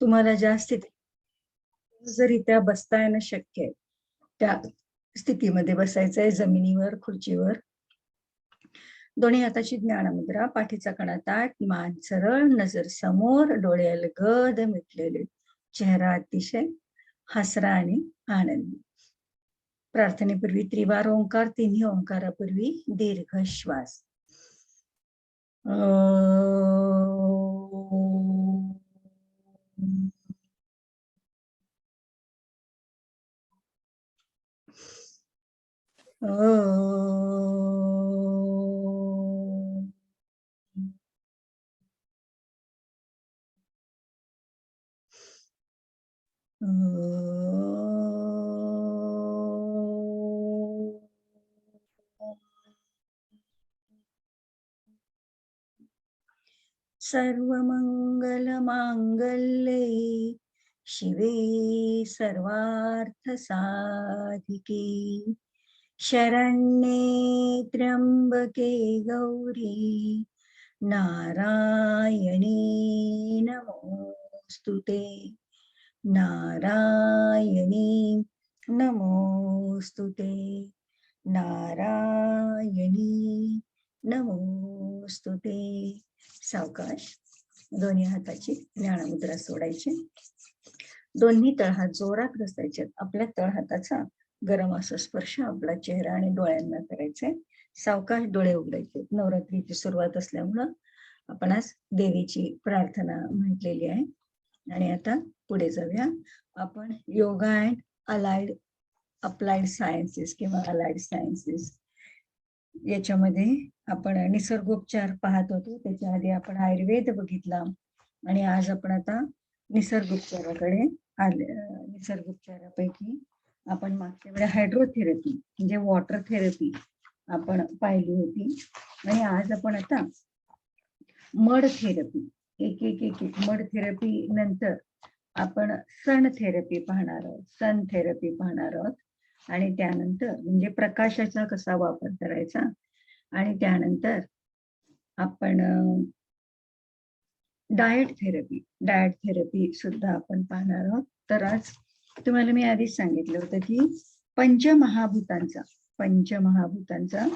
तुम्हाला ज्या जरित्या बसता येणं शक्य आहे त्या स्थितीमध्ये बसायचंय, जमिनीवर, खुर्चीवर. दोन्ही हाताची ज्ञानमुद्रा, पाठीचा कणा ताठ, मान सरळ, नजर समोर, डोळे अलगद मिटलेले, चेहरा अतिशय हसरा आणि आनंदी. प्रार्थनेपूर्वी त्रिवार ओंकार, तिन्ही ओंकारापूर्वी दीर्घ श्वास. सर्वमंगलमांगल्ये शिवे सर्वार्थसाधिके शरण्ये त्र्यंबके गौरी नारायणी नमोस्तुते नारायणी नमोस्तुते नारायणी नमोस्तुते. सावकाश दोन्ही हाताची ज्ञानमुद्रा सोडायची. दोन्ही तळहात जोरात घसायचे. आपल्या तळहाताचा गरम असा स्पर्श आपला चेहरा आणि डोळ्यांना करायचे. सावकाश डोळे उघडायचे. नवरात्रीची सुरुवात असल्यामुळं आपण आज देवीची प्रार्थना म्हटलेली आहे. आणि आता पुढे जाऊया. आपण योगा अँड अप्लाइड सायन्सेस किंवा अलाइड सायन्सेस याच्यामध्ये आपण निसर्गोपचार पाहत होतो. त्याच्या आधी आपण आयुर्वेद बघितला आणि आज आपण आता निसर्गोपचाराकडे आले. निसर्गोपचारापैकी आपण मागच्या वेळेला हायड्रोथेरपी म्हणजे वॉटर थेरपी आपण पाहिली होती आणि आज आपण आता मड थेरपी एक एक एक एक मड थेरपी नंतर आपण सन थेरपी पाहणार आहोत. सन थेरपी पाहणार आहोत आणि त्यानंतर म्हणजे प्रकाशाचा कसा वापर करायचा आणि त्यानंतर आपण डाएट थेरपी सुद्धा आपण पाहणार आहोत. तर आज तुम्हाला मी आधीच सांगितलं होतं की पंचमहाभूतांचा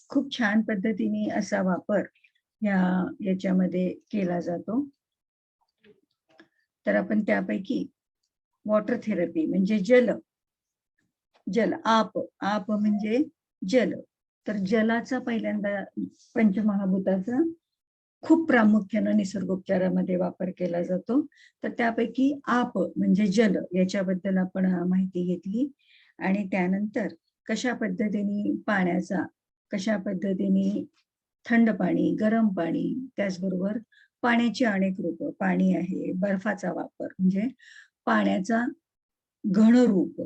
खूप छान पद्धतीने असा वापर याच्यामध्ये केला जातो. तर आपण त्यापैकी वॉटर थेरपी म्हणजे जल आप म्हणजे जल. तर जलाचा पहिल्यांदा पंचमहाभूताचा खूप प्रामुख्याने निसर्गोपचारामध्ये वापर केला जातो. तर त्यापैकी आप म्हणजे जल याच्याबद्दल आपण माहिती घेतली आणि त्यानंतर कशा पद्धतीने थंड पाणी, गरम पाणी, त्याचबरोबर पाण्याची अनेक रूप, पाणी आहे, बर्फाचा वापर म्हणजे पाण्याचा घनरूप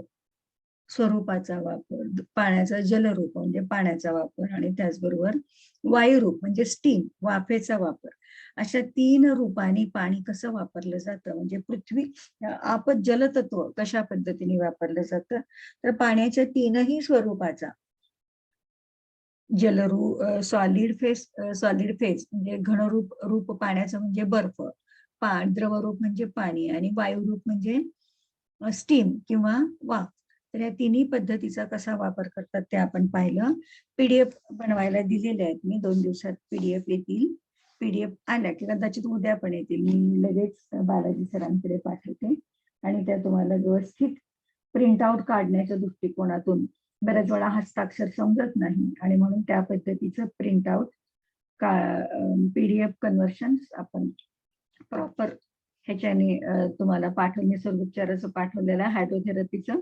स्वरूपाचा वापर, पाण्याचा जलरूप म्हणजे पाण्याचा वापर आणि त्याचबरोबर वायुरूप म्हणजे स्टीम वाफेचा वापर. अशा 3 रूपांनी पाणी कसं वापरलं जातं म्हणजे पृथ्वी आपत जलतत्व कशा पद्धतीने वापरलं जातं. तर पाण्याच्या 3ही स्वरूपाचा सॉलिड फेज म्हणजे घनरूप पाण्याचं म्हणजे बर्फ, द्रवरूप म्हणजे पाणी आणि वायुरूप म्हणजे स्टीम किंवा वाफ. तर या 3ही पद्धतीचा कसा वापर करतात ते आपण पाहिलं. पीडीएफ बनवायला दिलेले आहेत मी. 2 दिवसात पीडीएफ येतील. पीडीएफ आल्या की कदाचित उद्या पण येतील. मी लगेच बालाजी सरांकडे पाठवते आणि त्या तुम्हाला व्यवस्थित प्रिंट आउट काढण्याच्या दृष्टिकोनातून बऱ्याच वेळा हस्ताक्षर समजत नाही आणि म्हणून त्या पद्धतीचं प्रिंट आउट पीडीएफ कन्व्हर्शन आपण प्रॉपर ह्याच्याने तुम्हाला निसर्गोपचाराचं पाठवलेलं हायड्रोथेरपीचं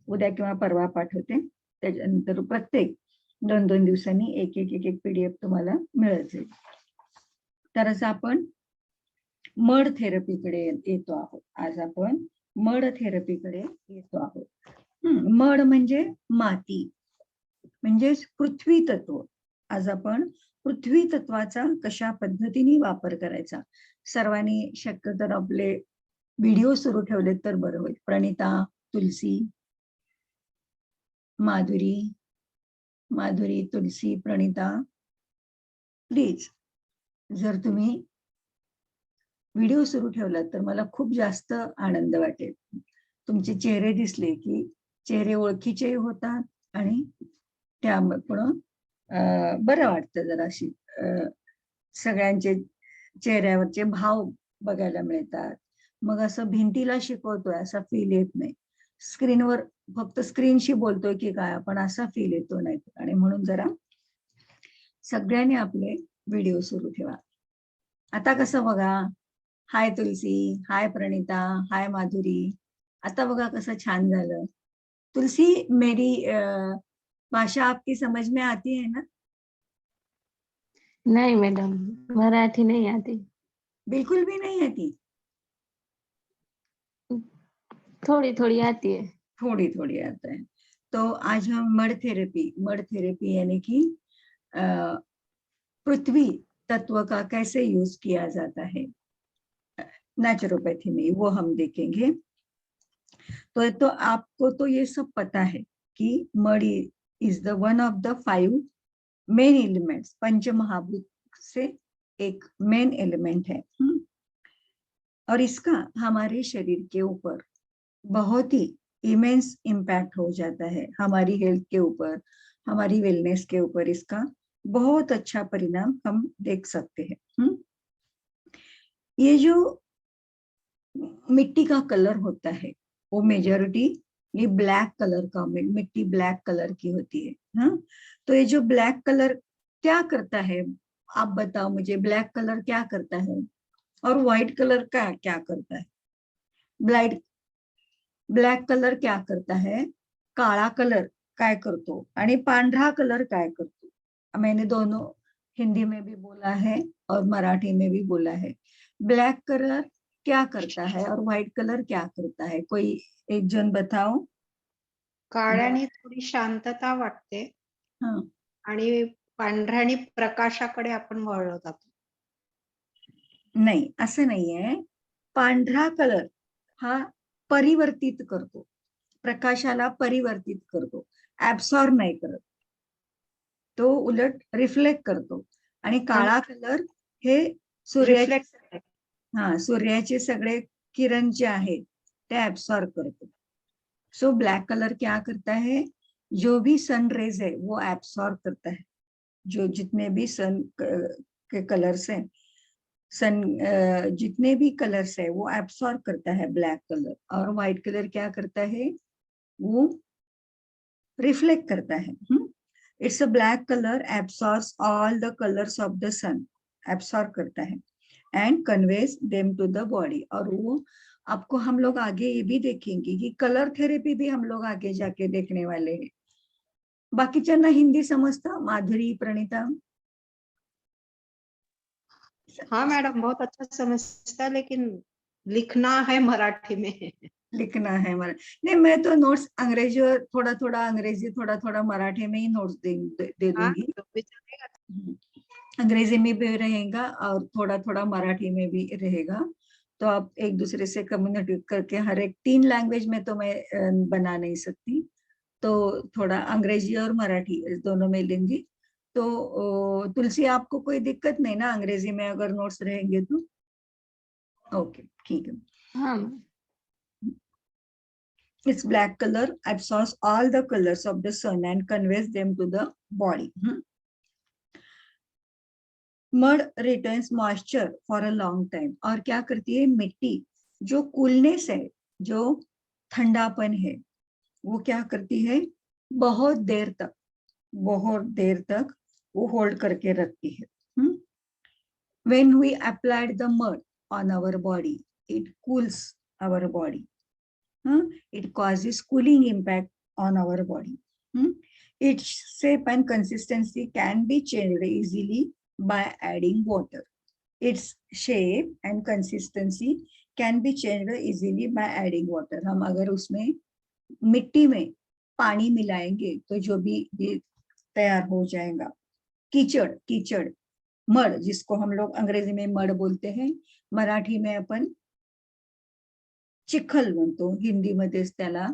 उद्या किंवा परवा पाठवते. त्याच्यानंतर प्रत्येक 2-2 दिवसांनी एक एक पीडीएफ तुम्हाला मिळत जाईल. तर असं आपण मड थेरपीकडे येतो आहोत. आज आपण मड थेरपीकडे येतो आहोत. मड म्हणजे माती म्हणजेच पृथ्वी तत्व. आज आपण पृथ्वी तत्वाचा कशा पद्धतीने वापर करायचा. सर्वांनी शक्य तर आपले व्हिडिओ सुरू ठेवले तर बरं होईल. प्रणिता, तुलसी, माधुरी, तुलसी, प्रणिता, प्लीज जर तुम्ही व्हिडिओ सुरू ठेवला तर मला खूप जास्त आनंद वाटेल. तुमचे चेहरे दिसले की चेहरे ओळखीचे होतात आणि त्यामुळं बरं वाटतं जराशी. सगळ्यांचे चेहऱ्यावरचे भाव बघायला मिळतात. मग असं भिंतीला शिकवतोय असा फील येत नाही. स्क्रीनवर फक्त स्क्रीनशी बोलतोय की काय आपण असा फील येतो नाही. आणि म्हणून जरा सगळ्यांनी आपले व्हिडिओ सुरू ठेवा. आता कसं बघा, हाय तुलसी, हाय प्रणिता, हाय माधुरी. आता बघा कसं छान झालं. तुलसी, मेरी भाषा आपकी समझ में आती है ना? नहीं मैडम, मराठी नहीं आती। बिल्कुल भी नहीं आती? थोड़ी थोड़ी आती है। थोड़ी थोड़ी आता है। तो आज हम मड थेरेपी यानी कि पृथ्वी तत्व का कैसे यूज किया जाता है नेचुरोपैथी में, वो हम देखेंगे। तो आपको तो ये सब पता है कि mud is the one of the 5 main elements, पंच महाभूत से एक मेन एलिमेंट है। और इसका हमारे शरीर के ऊपर बहुत ही इमेंस इम्पैक्ट हो जाता है। हमारी हेल्थ के ऊपर, हमारी वेलनेस के ऊपर इसका बहुत अच्छा परिणाम हम देख सकते हैं। ये जो मिट्टी का कलर होता है वो मेजॉरिटी ये ब्लैक कलर का, मिट्टी ब्लैक कलर की होती है। हाँ, तो ये जो ब्लैक कलर क्या करता है, आप बताओ मुझे, ब्लैक कलर क्या करता है और व्हाइट कलर का क्या करता है? ब्लॅक कलर क्या करता है, काळा कलर काय करतो आणि पांढरा कलर काय करतो? मैंने दोनों हिंदी में भी बोला है और मराठी में भी बोला है। ब्लैक कलर क्या करता है और व्हाइट कलर क्या करता है? कोई एक जन बताओ। काळ्याने थोडी शांतता वाटते हाँ, आणि पांढऱ्याने प्रकाशाकडे आपण वळलो जातो. नाही, असं नाहीये. पांढरा कलर हा परिवर्तित करतो, प्रकाशाला परिवर्तित करतो, ऍब्सॉर्ब नाही करत. तो उलट रिफ्लेक्ट करतो. आणि काळा कलर हे सूर्याचे, हाँ, सूर्याचे सगळे किरण जे आहेत ते ऍब्सॉर्ब करतो. सो ब्लैक कलर क्या करता है, जो भी सन रेज है वो एब्सॉर्ब करता है। जो जितने भी सन के कलर्स हैं, सन जितने भी कलर्स है वो एब्सॉर्ब करता है ब्लैक कलर। और व्हाइट कलर क्या करता है, वो रिफ्लेक्ट करता है। It's a black colour absorbs all the colours of the sun, absorb करता है and conveys them to the body. और वो आपको हम लोग आगे ये भी देखेंगे कि कलर थेरेपी भी हम लोग आगे जाके देखने वाले हैं। बाकीच्यांना हिंदी समजता, माधुरी, प्रणिता? हाँ मैडम, बहुत अच्छा समझता है, लेकिन लिखना है मराठी में। लिखना है नहीं, मैं तो नोट्स अंग्रेजी और थोड़ा थोड़ा अंग्रेजी, थोड़ा थोड़ा मराठी में ही नोट्स दे हाँ, दूंगी। तो भी चलेगा। अंग्रेजी में भी रहेगा और थोड़ा थोड़ा मराठी में भी रहेगा। तो आप एक दूसरे से कम्युनिकेट करके, हर एक 3 लैंग्वेज में तो मैं बना नहीं सकती, तो थोड़ा अंग्रेजी और मराठी इस दोनों में लेंगी। तो तुलसी, आपको कोई दिक्कत नहीं ना अंग्रेजी में अगर नोट्स रहेंगे तो? ओके, ठीक है। हाँ। Its black color absorbs all the colors of the sun and conveys them to the body. Mud retains moisture for a long time. और क्या करती है मिट्टी, जो कूलनेस है, जो ठंडापन है, वो क्या करती है, बहुत देर तक वो होल्ड करके रखती है। When we applied the mud on our body, it cools our body. It causes cooling impact on our body. Its shape and consistency can be changed easily by adding water. Its shape and consistency can be changed easily by adding water. हम अगर उसमें मिट्टी में पानी मिलाएंगे तो जो भी ये तैयार हो जाएगा, कीचड़ मड, जिसको हम लोग अंग्रेजी में मड बोलते हैं, मराठी में अपन चिखल म्हणतो, हिंदीमध्येच त्याला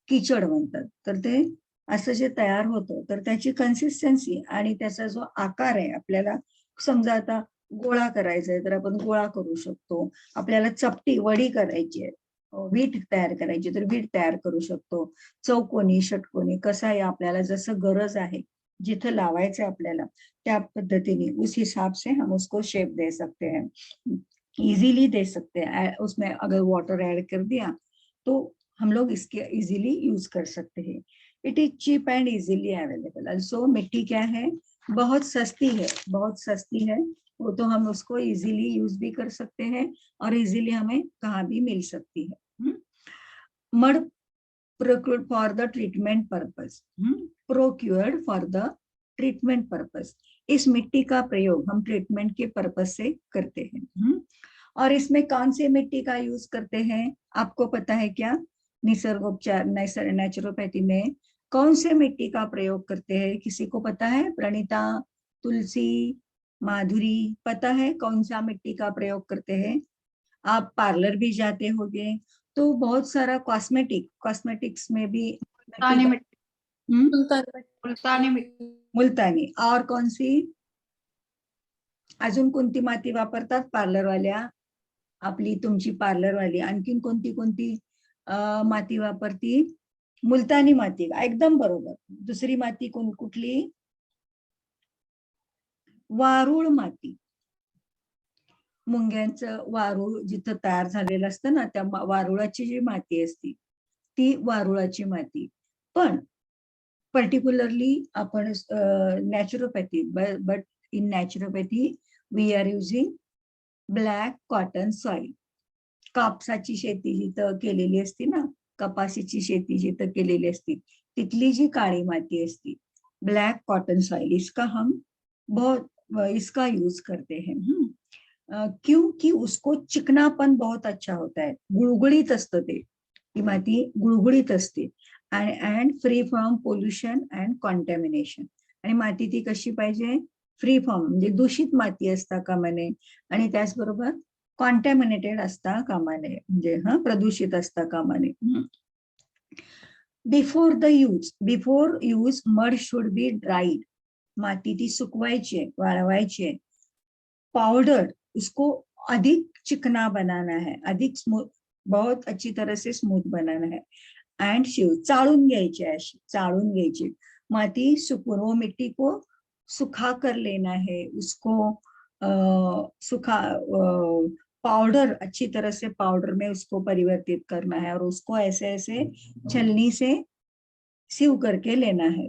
कीचड म्हणतात। तर ते असं जे तयार होतं तर त्याची कन्सिस्टन्सी आणि त्याचा जो आकार आहे, आपल्याला समजा आता गोळा करायचा आहे तर आपण गोळा करू शकतो. आपल्याला चपटी वडी करायची आहे, वीट तयार करायची तर वीट तयार करू शकतो. चौकोनी षटकोनी कसाही आपल्याला जसं गरज आहे, जिथं लावायचं है आपल्याला त्या पद्धतीने उस हिसाब से हम उसको शेप दे सकते हैं, इजीली दे सकते हैं. उसमें अगर वाटर ऐड कर दिया तो हम लोग इसके इजीली यूज कर सकते हैं. It is cheap and easily available. Also मिट्टी क्या है, बहुत सस्ती है, बहुत सस्ती है. वो तो हम उसको इजीली यूज भी कर सकते हैं और इजीली हमें कहाँ भी मिल सकती है. Mud procured for the treatment purpose. Procured for the treatment purpose. इस मिट्टी का प्रयोग हम ट्रीटमेंट के पर्पज से करते हैं. और इसमें कौन सी मिट्टी का यूज करते हैं आपको पता है क्या? निसर्गोपचार नेचुरोपैथी में कौन से मिट्टी का प्रयोग करते हैं, किसी को पता है? प्रणीता, तुलसी, माधुरी, पता है कौन सा मिट्टी का प्रयोग करते हैं? आप पार्लर भी जाते होंगे तो बहुत सारा कॉस्मेटिक्स में भी मुल्तानी मिट्टी, मुल्तानी मिट्टी, मुल्तानी. और कौन सी अजून कोणती माती वापरतात पार्लरवाल्या? आपली तुमची पार्लरवाली आणखीन कोणती कोणती माती वापरती? मुल्तानी माती, एकदम बरोबर. दुसरी माती कुठली? वारुळ माती. मुंग्यांचं वारूळ जिथं तयार झालेलं असतं ना, त्या वारुळाची जी माती असती ती वारुळाची माती. पण पर्टिक्युलरली आपण naturopathy, but in naturopathy we are using black cotton soil. कापसाची शेती जिथं केलेली असती ना, कपाशीची शेती जिथं केलेली असती तिथली जी काळी माती असती, ब्लॅक कॉटन सॉइल, इसका यूज करते हैं. क्योंकि उसको चिकनापन बहुत अच्छा होता है, गुळगुळीत असतं ते, ती माती गुळगुळीत असते and free from pollution and contamination. आणि माती ती कशी पाहिजे? फ्री फ्रॉम म्हणजे दूषित माती असता कामा नये आणि त्याचबरोबर कॉन्टॅमिनेटेड असता कामा नये, म्हणजे प्रदूषित असता कामा नये. Before use mud should be dried. माती ती सुकवायची आहे, वाळवायची आहे. पाउडर, उसको अधिक चिकना बनाना है, अधिक स्मूथ, बहुत अच्छी तरह से स्मूथ बनाना है. एंड चाळून घ्यायची आहे, अशी चाळून घ्यायची माती सुकून. वो मिट्टी को सुखा कर लेना है, उसको पाउडर, अच्छी तरह से पाउडर में उसको परिवर्तित करना है और उसको ऐसे ऐसे छलनी से सीव करके लेना है.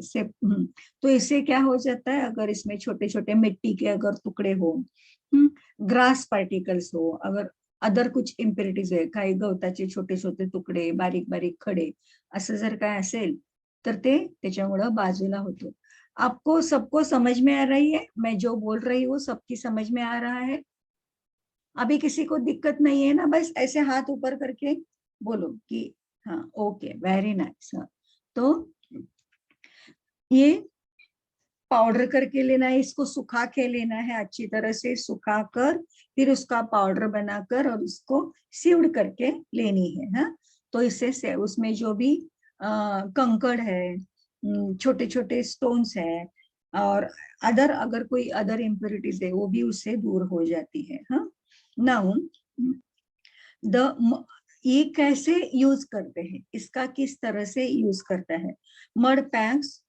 तो इससे क्या हो जाता है, अगर इसमें छोटे छोटे मिट्टी के अगर टुकड़े हो, ग्रास पार्टिकल्स हो, अगर अदर कुछ इम्प्युरिटीज आहे, काही गवताचे छोटे छोटे तुकडे, बारीक बारीक खडे, असं जर काय असेल तर ते त्याच्यामुळं बाजूला होतो. आपको सबको समझ में आ रही है? मैं जो बोल रही हूँ सबकी समझ में आ रहा है? अभी किसी को दिक्कत नहीं है ना? बस ऐसे हाथ ऊपर करके बोलो कि हाँ, ओके, वेरी नाइस. तो ये पाउडर करके लेना है, इसको सुखा के लेना है, अच्छी तरह से सुखा कर फिर उसका पाउडर बनाकर और उसको सीव्ड करके लेनी है. हाँ, तो इससे उसमें जो भी कंकड़ है, छोटे छोटे स्टोन्स है और अगर कोई अदर इम्प्योरिटीज है वो भी उससे दूर हो जाती है. हाँ, नाउ ये कैसे यूज करते हैं, इसका किस तरह से यूज करता है? Mud PACS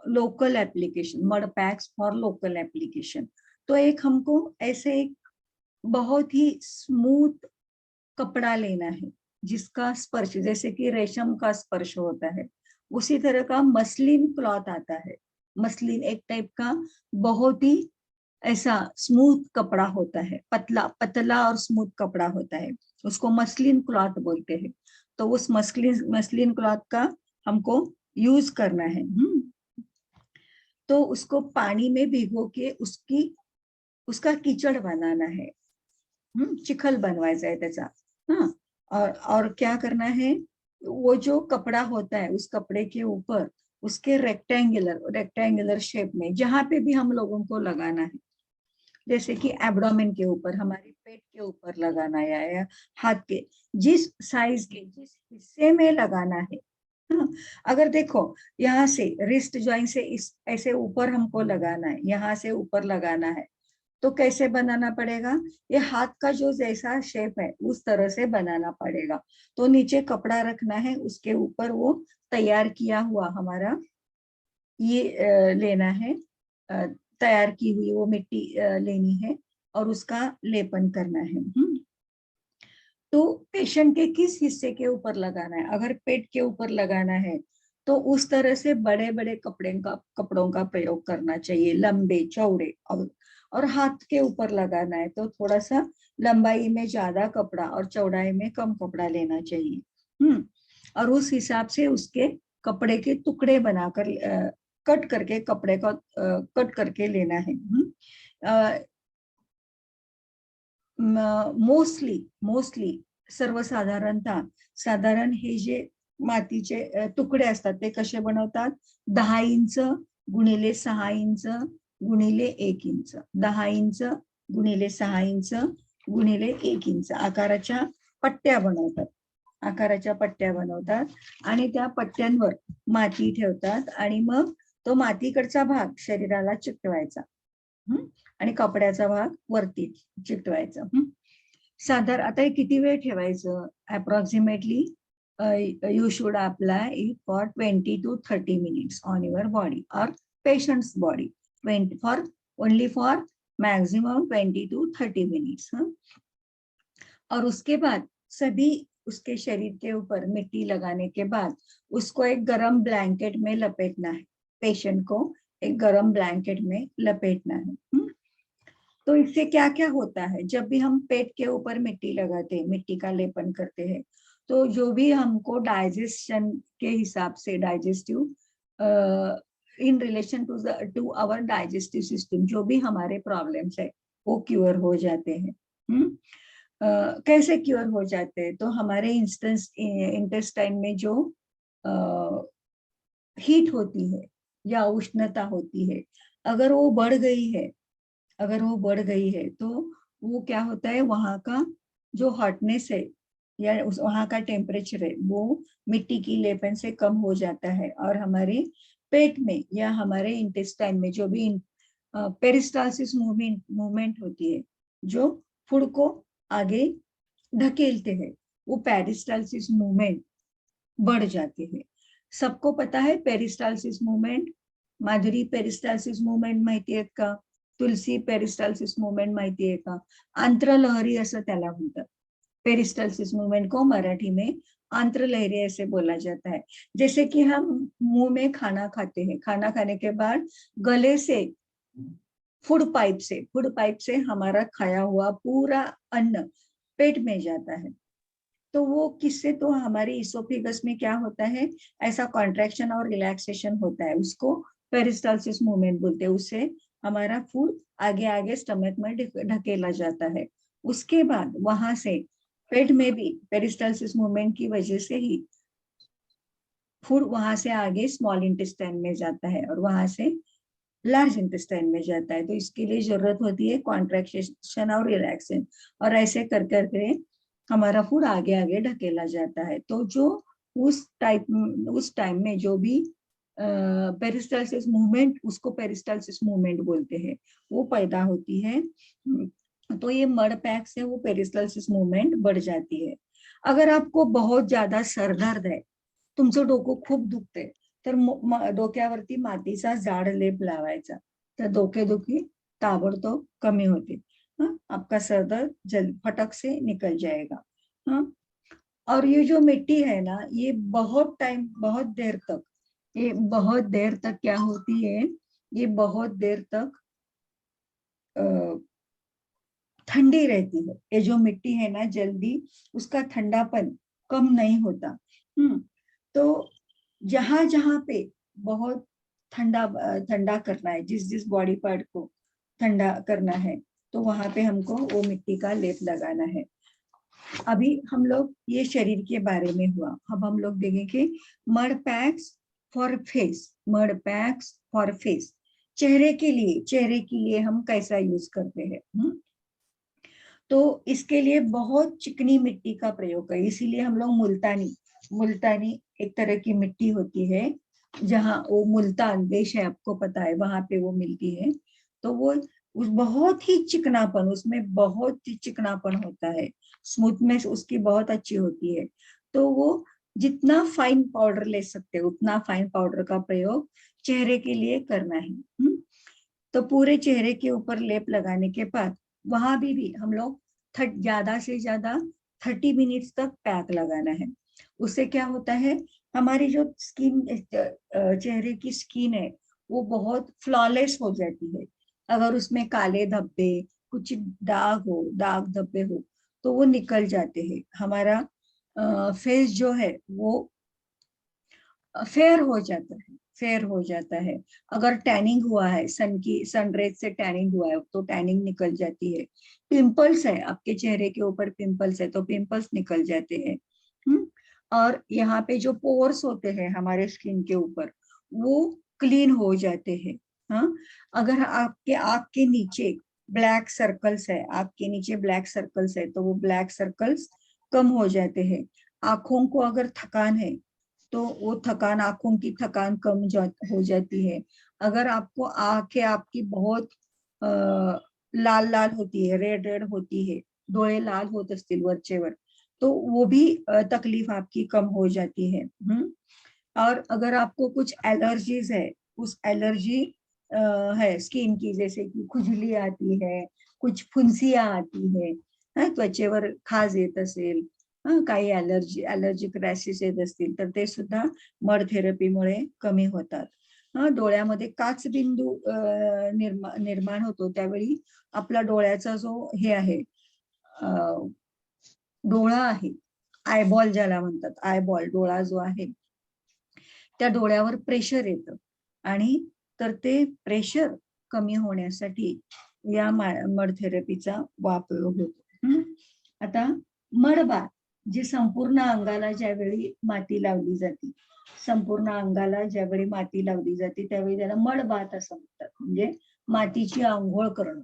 local application, mud PACS for local application. तो एक हमको ऐसे एक बहुत ही स्मूथ कपड़ा लेना है जिसका स्पर्श जैसे कि रेशम का स्पर्श होता है, उसी तरह का मसलिन क्लॉथ आता है. मसलिन एक टाइप का बहुत ही ऐसा स्मूथ कपड़ा होता है, पतला और स्मूथ कपड़ा होता है, उसको मसलिन क्लॉथ बोलते हैं. तो उस मसलिन क्लॉथ का हमको यूज करना है. तो उसको पानी में भिगो के उसका कीचड़ बनाना है, चिखल बनवायचा है त्याचा. हाँ, और क्या करना है, वो जो कपड़ा होता है उस कपड़े के ऊपर उसके रेक्टेंगुलर शेप में जहां पे भी हम लोगों को लगाना है, जैसे कि एब्डोमेन के ऊपर, हमारे पेट के ऊपर लगाना है या हाथ के जिस साइज के जिस हिस्से में लगाना है. हाँ, अगर देखो यहाँ से रिस्ट जॉइंट से इस ऐसे ऊपर हमको लगाना है, यहाँ से ऊपर लगाना है, तो कैसे बनाना पड़ेगा, ये हाथ का जो जैसा शेप है उस तरह से बनाना पड़ेगा। तो नीचे कपड़ा रखना है, उसके ऊपर वो तैयार किया हुआ हमारा ये लेना है, तैयार की हुई वो मिट्टी लेनी है और उसका लेपन करना है। तो पेशेंट के किस हिस्से के ऊपर लगाना है, अगर पेट के ऊपर लगाना है तो उस तरह से बड़े बड़े कपड़ों का प्रयोग करना चाहिए, लंबे चौड़े। और हाथ के ऊपर लगाना है तो थोड़ा सा लंबाई में ज्यादा कपड़ा और चौड़ाई में कम कपड़ा लेना चाहिए। और उस हिसाब से उसके कपड़े के टुकड़े बनाकर कट करके कपड़े का कट करके लेना है। मोस्टली सर्वसाधारणतः साधारण हे जे मातीचे तुकडे असतात ते कसे बनवतात, 10 इंच गुणिले 6 इंच गुणिले 1 इंच, 10 इंच गुणिले 6 इंच गुणिले 1 इंच आकाराच्या पट्ट्या बनवतात, आकाराच्या पट्ट्या बनवतात आणि त्या पट्ट्यांवर माती ठेवतात आणि मग तो मातीकडचा भाग शरीराला चिकटवायचा आणि कपड्याचा भाग वरती चिकटवायचा। आता हे किती वेळ ठेवायचं, approximately you should apply it for 20 to 30 minutes on your body or patient's body, only for maximum 20 to 30 minutes। और उसके बाद सभी उसके शरीर के ऊपर मिट्टी लगाने के बाद उसको एक गर्म ब्लैंकेट में लपेटना है, पेशेंट को एक गर्म ब्लैंकेट में लपेटना है। तो इससे क्या क्या होता है, जब भी हम पेट के ऊपर मिट्टी लगाते हैं, मिट्टी का लेपन करते हैं, तो जो भी हमको डाइजेशन के हिसाब से digestive in relation to our digestive system, जो भी हमारे प्रॉब्लम्स है वो क्योर हो जाते हैं। कैसे क्योर हो जाते हैं, तो हमारे इंटेस्टाइन में जो हीट होती है या उष्णता होती है, अगर वो बढ़ गई है तो वो क्या होता है, वहां का जो हॉटनेस है या वहां का टेम्परेचर है वो मिट्टी की लेपन से कम हो जाता है और हमारे पेट में या हमारे इंटेस्टाइन में जो भी पेरिस्टालसिस मूवमेंट होती है, जो फूड को आगे ढकेलते हैं, वो पेरिस्टालसिस मूवमेंट बढ़ जाते हैं। सबको पता है peristalsis movement, Madhuri peristalsis movement माहिती आहेत का, तुलसी पेरिस्टालसिस मूवमेंट माहिती आहे का, आंत्रलहरी असं त्याला म्हणतात। पेरिस्टालसिस मूवमेंट को मराठी में आंत्रलहरी ऐसे बोला जाता है। जैसे कि हम मुंह में खाना खाते हैं, खाना खाने के बाद गले से फूड पाइप से हमारा खाया हुआ पूरा अन्न पेट में जाता है, तो वो किससे, तो हमारी इसोफेगस में क्या होता है, ऐसा कॉन्ट्रैक्शन और रिलैक्सेशन होता है, उसको पेरिस्टालसिस मूवमेंट बोलते हैं। उससे हमारा फूड आगे आगे स्टमक में ढकेला जाता है। उसके बाद वहां से पेट में भी पेरिस्टालसिस मूवमेंट की वजह से ही फूड वहां से आगे स्मॉल इंटेस्टाइन में जाता है और वहां से लार्ज इंटेस्टाइन में जाता है। तो इसके लिए जरूरत होती है कॉन्ट्रैक्शन और रिलैक्सेशन, और ऐसे कर करके हमारा फूड आगे आगे ढकेला जाता है। तो जो उस टाइम में जो भी पेरिस्टालसिस मूवमेंट, उसको पेरिस्टालसिस मूवमेंट बोलते हैं, वो पैदा होती है, तो ये मड पैक से वो पेरिस्टालसिस मूवमेंट बढ़ जाती है। अगर आपको बहुत ज्यादा सरदर्द है, तुमचं डोकं खूप दुखते, तर डोक्यावरती मातीचा जाड लेप लावायचा, तर डोकेदुखी ताबडतोब कमी होते। आपका सरदर्द फटक से निकल जाएगा। और ये जो मिट्टी है ना, ये बहुत देर तक क्या होती है, ये बहुत देर तक ठंडी रहती है। ये जो मिट्टी है ना, जल्दी उसका ठंडापन कम नहीं होता। तो जहां जहां पे बहुत ठंडा करना है, जिस बॉडी पार्ट को ठंडा करना है, तो वहां पे हमको वो मिट्टी का लेप लगाना है। अभी हम लोग ये शरीर के बारे में हुआ, अब हम लोग देखेंगे मड पैक्स फॉर फेस, चेहरे के लिए हम कैसा यूज करते हैं। तो इसके लिए बहुत चिकनी मिट्टी का प्रयोग है, इसीलिए हम लोग मुल्तानी एक तरह की मिट्टी होती है, जहाँ वो मुल्तान देश है, आपको पता है, वहां पे वो मिलती है। तो वो उस बहुत ही चिकनापन, उसमें बहुत ही चिकनापन होता है, स्मूथनेस उसकी बहुत अच्छी होती है। तो वो जितना फाइन पाउडर ले सकते हैं उतना फाइन पाउडर का प्रयोग चेहरे के लिए करना है। तो पूरे चेहरे के ऊपर लेप लगाने के बाद वहां भी हम लोग ज्यादा से ज्यादा 30 मिनट्स तक पैक लगाना है। उससे क्या होता है, हमारी जो स्किन, चेहरे की स्किन है वो बहुत फ्लॉलेस हो जाती है। अगर उसमें काले धब्बे, कुछ दाग धब्बे हो तो वो निकल जाते हैं। हमारा फेस जो है वो फेयर हो जाता है, फेयर हो जाता है। अगर टैनिंग हुआ है, सनरेज से टैनिंग हुआ है तो टैनिंग निकल जाती है। पिंपल्स है, आपके चेहरे के ऊपर पिंपल्स है तो पिंपल्स निकल जाते हैं। और यहाँ पे जो पोर्स होते हैं हमारे स्किन के ऊपर वो क्लीन हो जाते हैं। हाँ, अगर आपके आँख के नीचे ब्लैक सर्कल्स है, आँख के नीचे ब्लैक सर्कल्स है तो वो ब्लैक सर्कल्स कम हो जाते हैं। आंखों को अगर थकान है तो वो थकान, आंखों की थकान कम हो जाती है। अगर आपको आंखें आपकी बहुत लाल लाल होती है, रेड रेड होती है, डोळे लाल होत असतील वरचेवर, तो वो भी तकलीफ आपकी कम हो जाती है। और अगर आपको कुछ एलर्जीज है, उस एलर्जी है स्किन की, जैसे कि खुजली आती है, कुछ फुंसियां आती है, त्वचेवर खाज येत असेल, काही अलर्जिक रॅशेस येत असतील तर ते सुद्धा मड थेरपीमुळे कमी होतात. डोळ्यामध्ये काच बिंदू निर्माण होतो त्यावेळी आपला डोळ्याचा जो हे आहे, डोळा आहे, आयबॉल ज्याला म्हणतात, आयबॉल डोळा जो आहे त्या डोळ्यावर प्रेशर येतं आणि तर ते प्रेशर कमी होण्यासाठी या मड थेरपीचा उपयोग होतो. आता मडबाथ, जी संपूर्ण अंगाला ज्यावेळी माती लावली जाते, संपूर्ण अंगाला ज्यावेळी माती लावली जाते त्यावेळी त्याला मडबाथ असं म्हणतात. म्हणजे मातीची आंघोळ करणं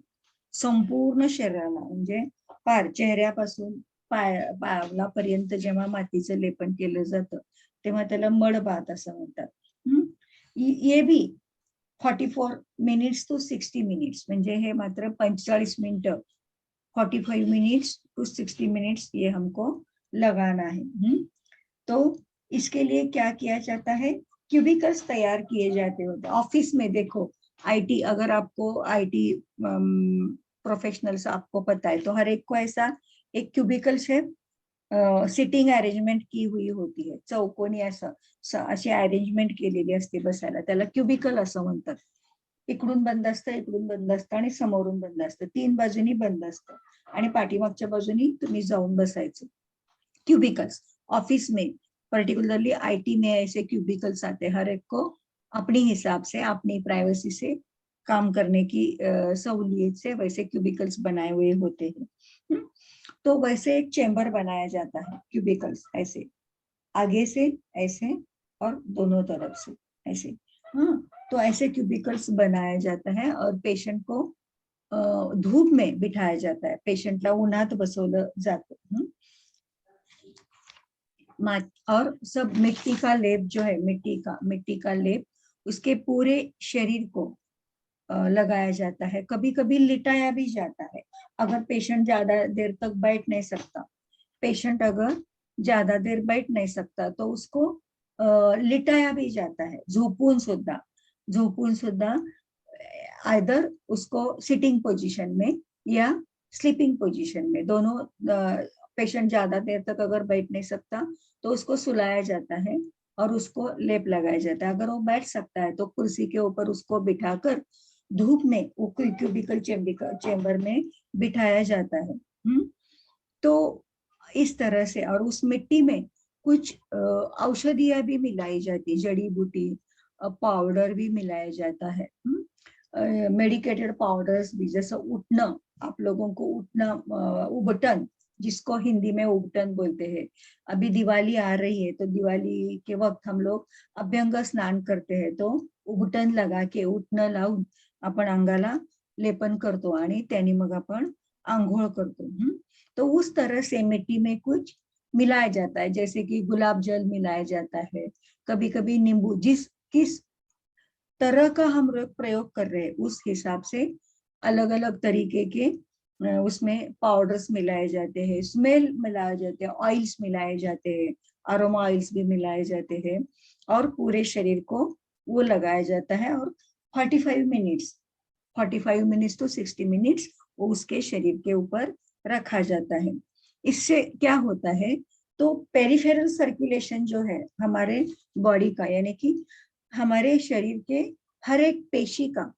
संपूर्ण शरीराला, म्हणजे पार चेहऱ्यापासून पावलापर्यंत जेव्हा मातीचं लेपन केलं जातं तेव्हा त्याला मडबाथ असं म्हणतात. ये भी 44 मिनिट्स टू 60 मिनिट्स, म्हणजे हे मात्र 45 मिनिटं, 45 मिनट्स टू 60 मिनट्स ये हमको लगाना है। तो इसके लिए क्या किया जाता है, क्यूबिकल्स तैयार किए जाते होते ऑफिस में। देखो आईटी, अगर आपको आईटी प्रोफेशनल्स आपको पता है तो हर एक को ऐसा एक क्यूबिकल से सिटिंग अरेंजमेंट की हुई होती है, चौकोनी असं अशी अरेंजमेंट केलेली असते बसायला, त्याला क्यूबिकल असं म्हणतात. इकडून बंद असतं, इकडून बंद असतं आणि समोरून बंद असतं, 3 बाजूनी बंद असतं आणि पाठीमागच्या बाजूनी तुम्ही जाऊन बसायचं. क्यूबिकल्स ऑफिस में, पर्टिकुलरली आईटी में ऐसे क्यूबिकल्स आते हैं, हर एक को अपनी हिसाब से, अपनी प्राइवेसी से काम करने की सहूलियत से वैसे क्यूबिकल्स बनाए हुए होते हैं। तो वैसे एक चेंबर बनाया जाता है, क्यूबिकल्स ऐसे आगे से ऐसे और दोनों तरफ से ऐसे। तो ऐसे क्यूबिकल्स बनाया जाता है और पेशेंट को धूप में बिठाया जाता है, पेशेंटला उन्हात बसवलं जातं। और सब मिट्टी का लेप जो है, मिट्टी का लेप उसके पूरे शरीर को लगाया जाता है। कभी कभी लिटाया भी जाता है, अगर पेशेंट ज्यादा देर तक बैठ नहीं सकता, पेशेंट अगर ज्यादा देर बैठ नहीं सकता तो उसको लिटाया भी जाता है, झोपून सुद्धा आइदर उसको सिटिंग पोजीशन में या स्लीपिंग पोजीशन में, दोनों। पेशेंट ज्यादा देर तक अगर बैठ नहीं सकता तो उसको सुलाया जाता है और उसको लेप लगाया जाता है। अगर वो बैठ सकता है तो कुर्सी के ऊपर उसको बिठाकर धूप में वो क्यूबिकल चेंबर में बिठाया जाता है। तो इस तरह से, और उस मिट्टी में कुछ औषधियां भी मिलाई जाती, जड़ी बूटी पाउडर भी मिलाया जाता है, मेडिकेटेड पाउडर्स भी, जैसे उठना, आप लोगों को उठना, उबटन, जिसको हिंदी में उबटन बोलते हैं। अभी दिवाली आ रही है तो दिवाली के वक्त हम लोग अभ्यंग स्नान करते हैं, तो उबटन लगा के, उठणं लावून आपण अंगाला लेपन करतो आणि त्याने मग आपण आंघोळ करतो। तो उस तरह से मिट्टी में कुछ मिलाया जाता है, जैसे कि गुलाब जल मिलाया जाता है, कभी कभी नींबू, किस तरह का हम लोग प्रयोग कर रहे हैं उस हिसाब से अलग अलग तरीके के उसमें पाउडर्स मिलाए जाते हैं, स्मेल मिलाए जाते हैं, ऑयल्स मिलाए जाते हैं, अरोमा ऑयल्स भी मिलाए जाते हैं, और पूरे शरीर को वो लगाया जाता है। और 45 मिनट्स तो 60 मिनट्स वो उसके शरीर के ऊपर रखा जाता है। इससे क्या होता है, तो पेरिफेरल सर्कुलेशन जो है हमारे बॉडी का, यानी कि हमारे शरीर के हर एक पेशी का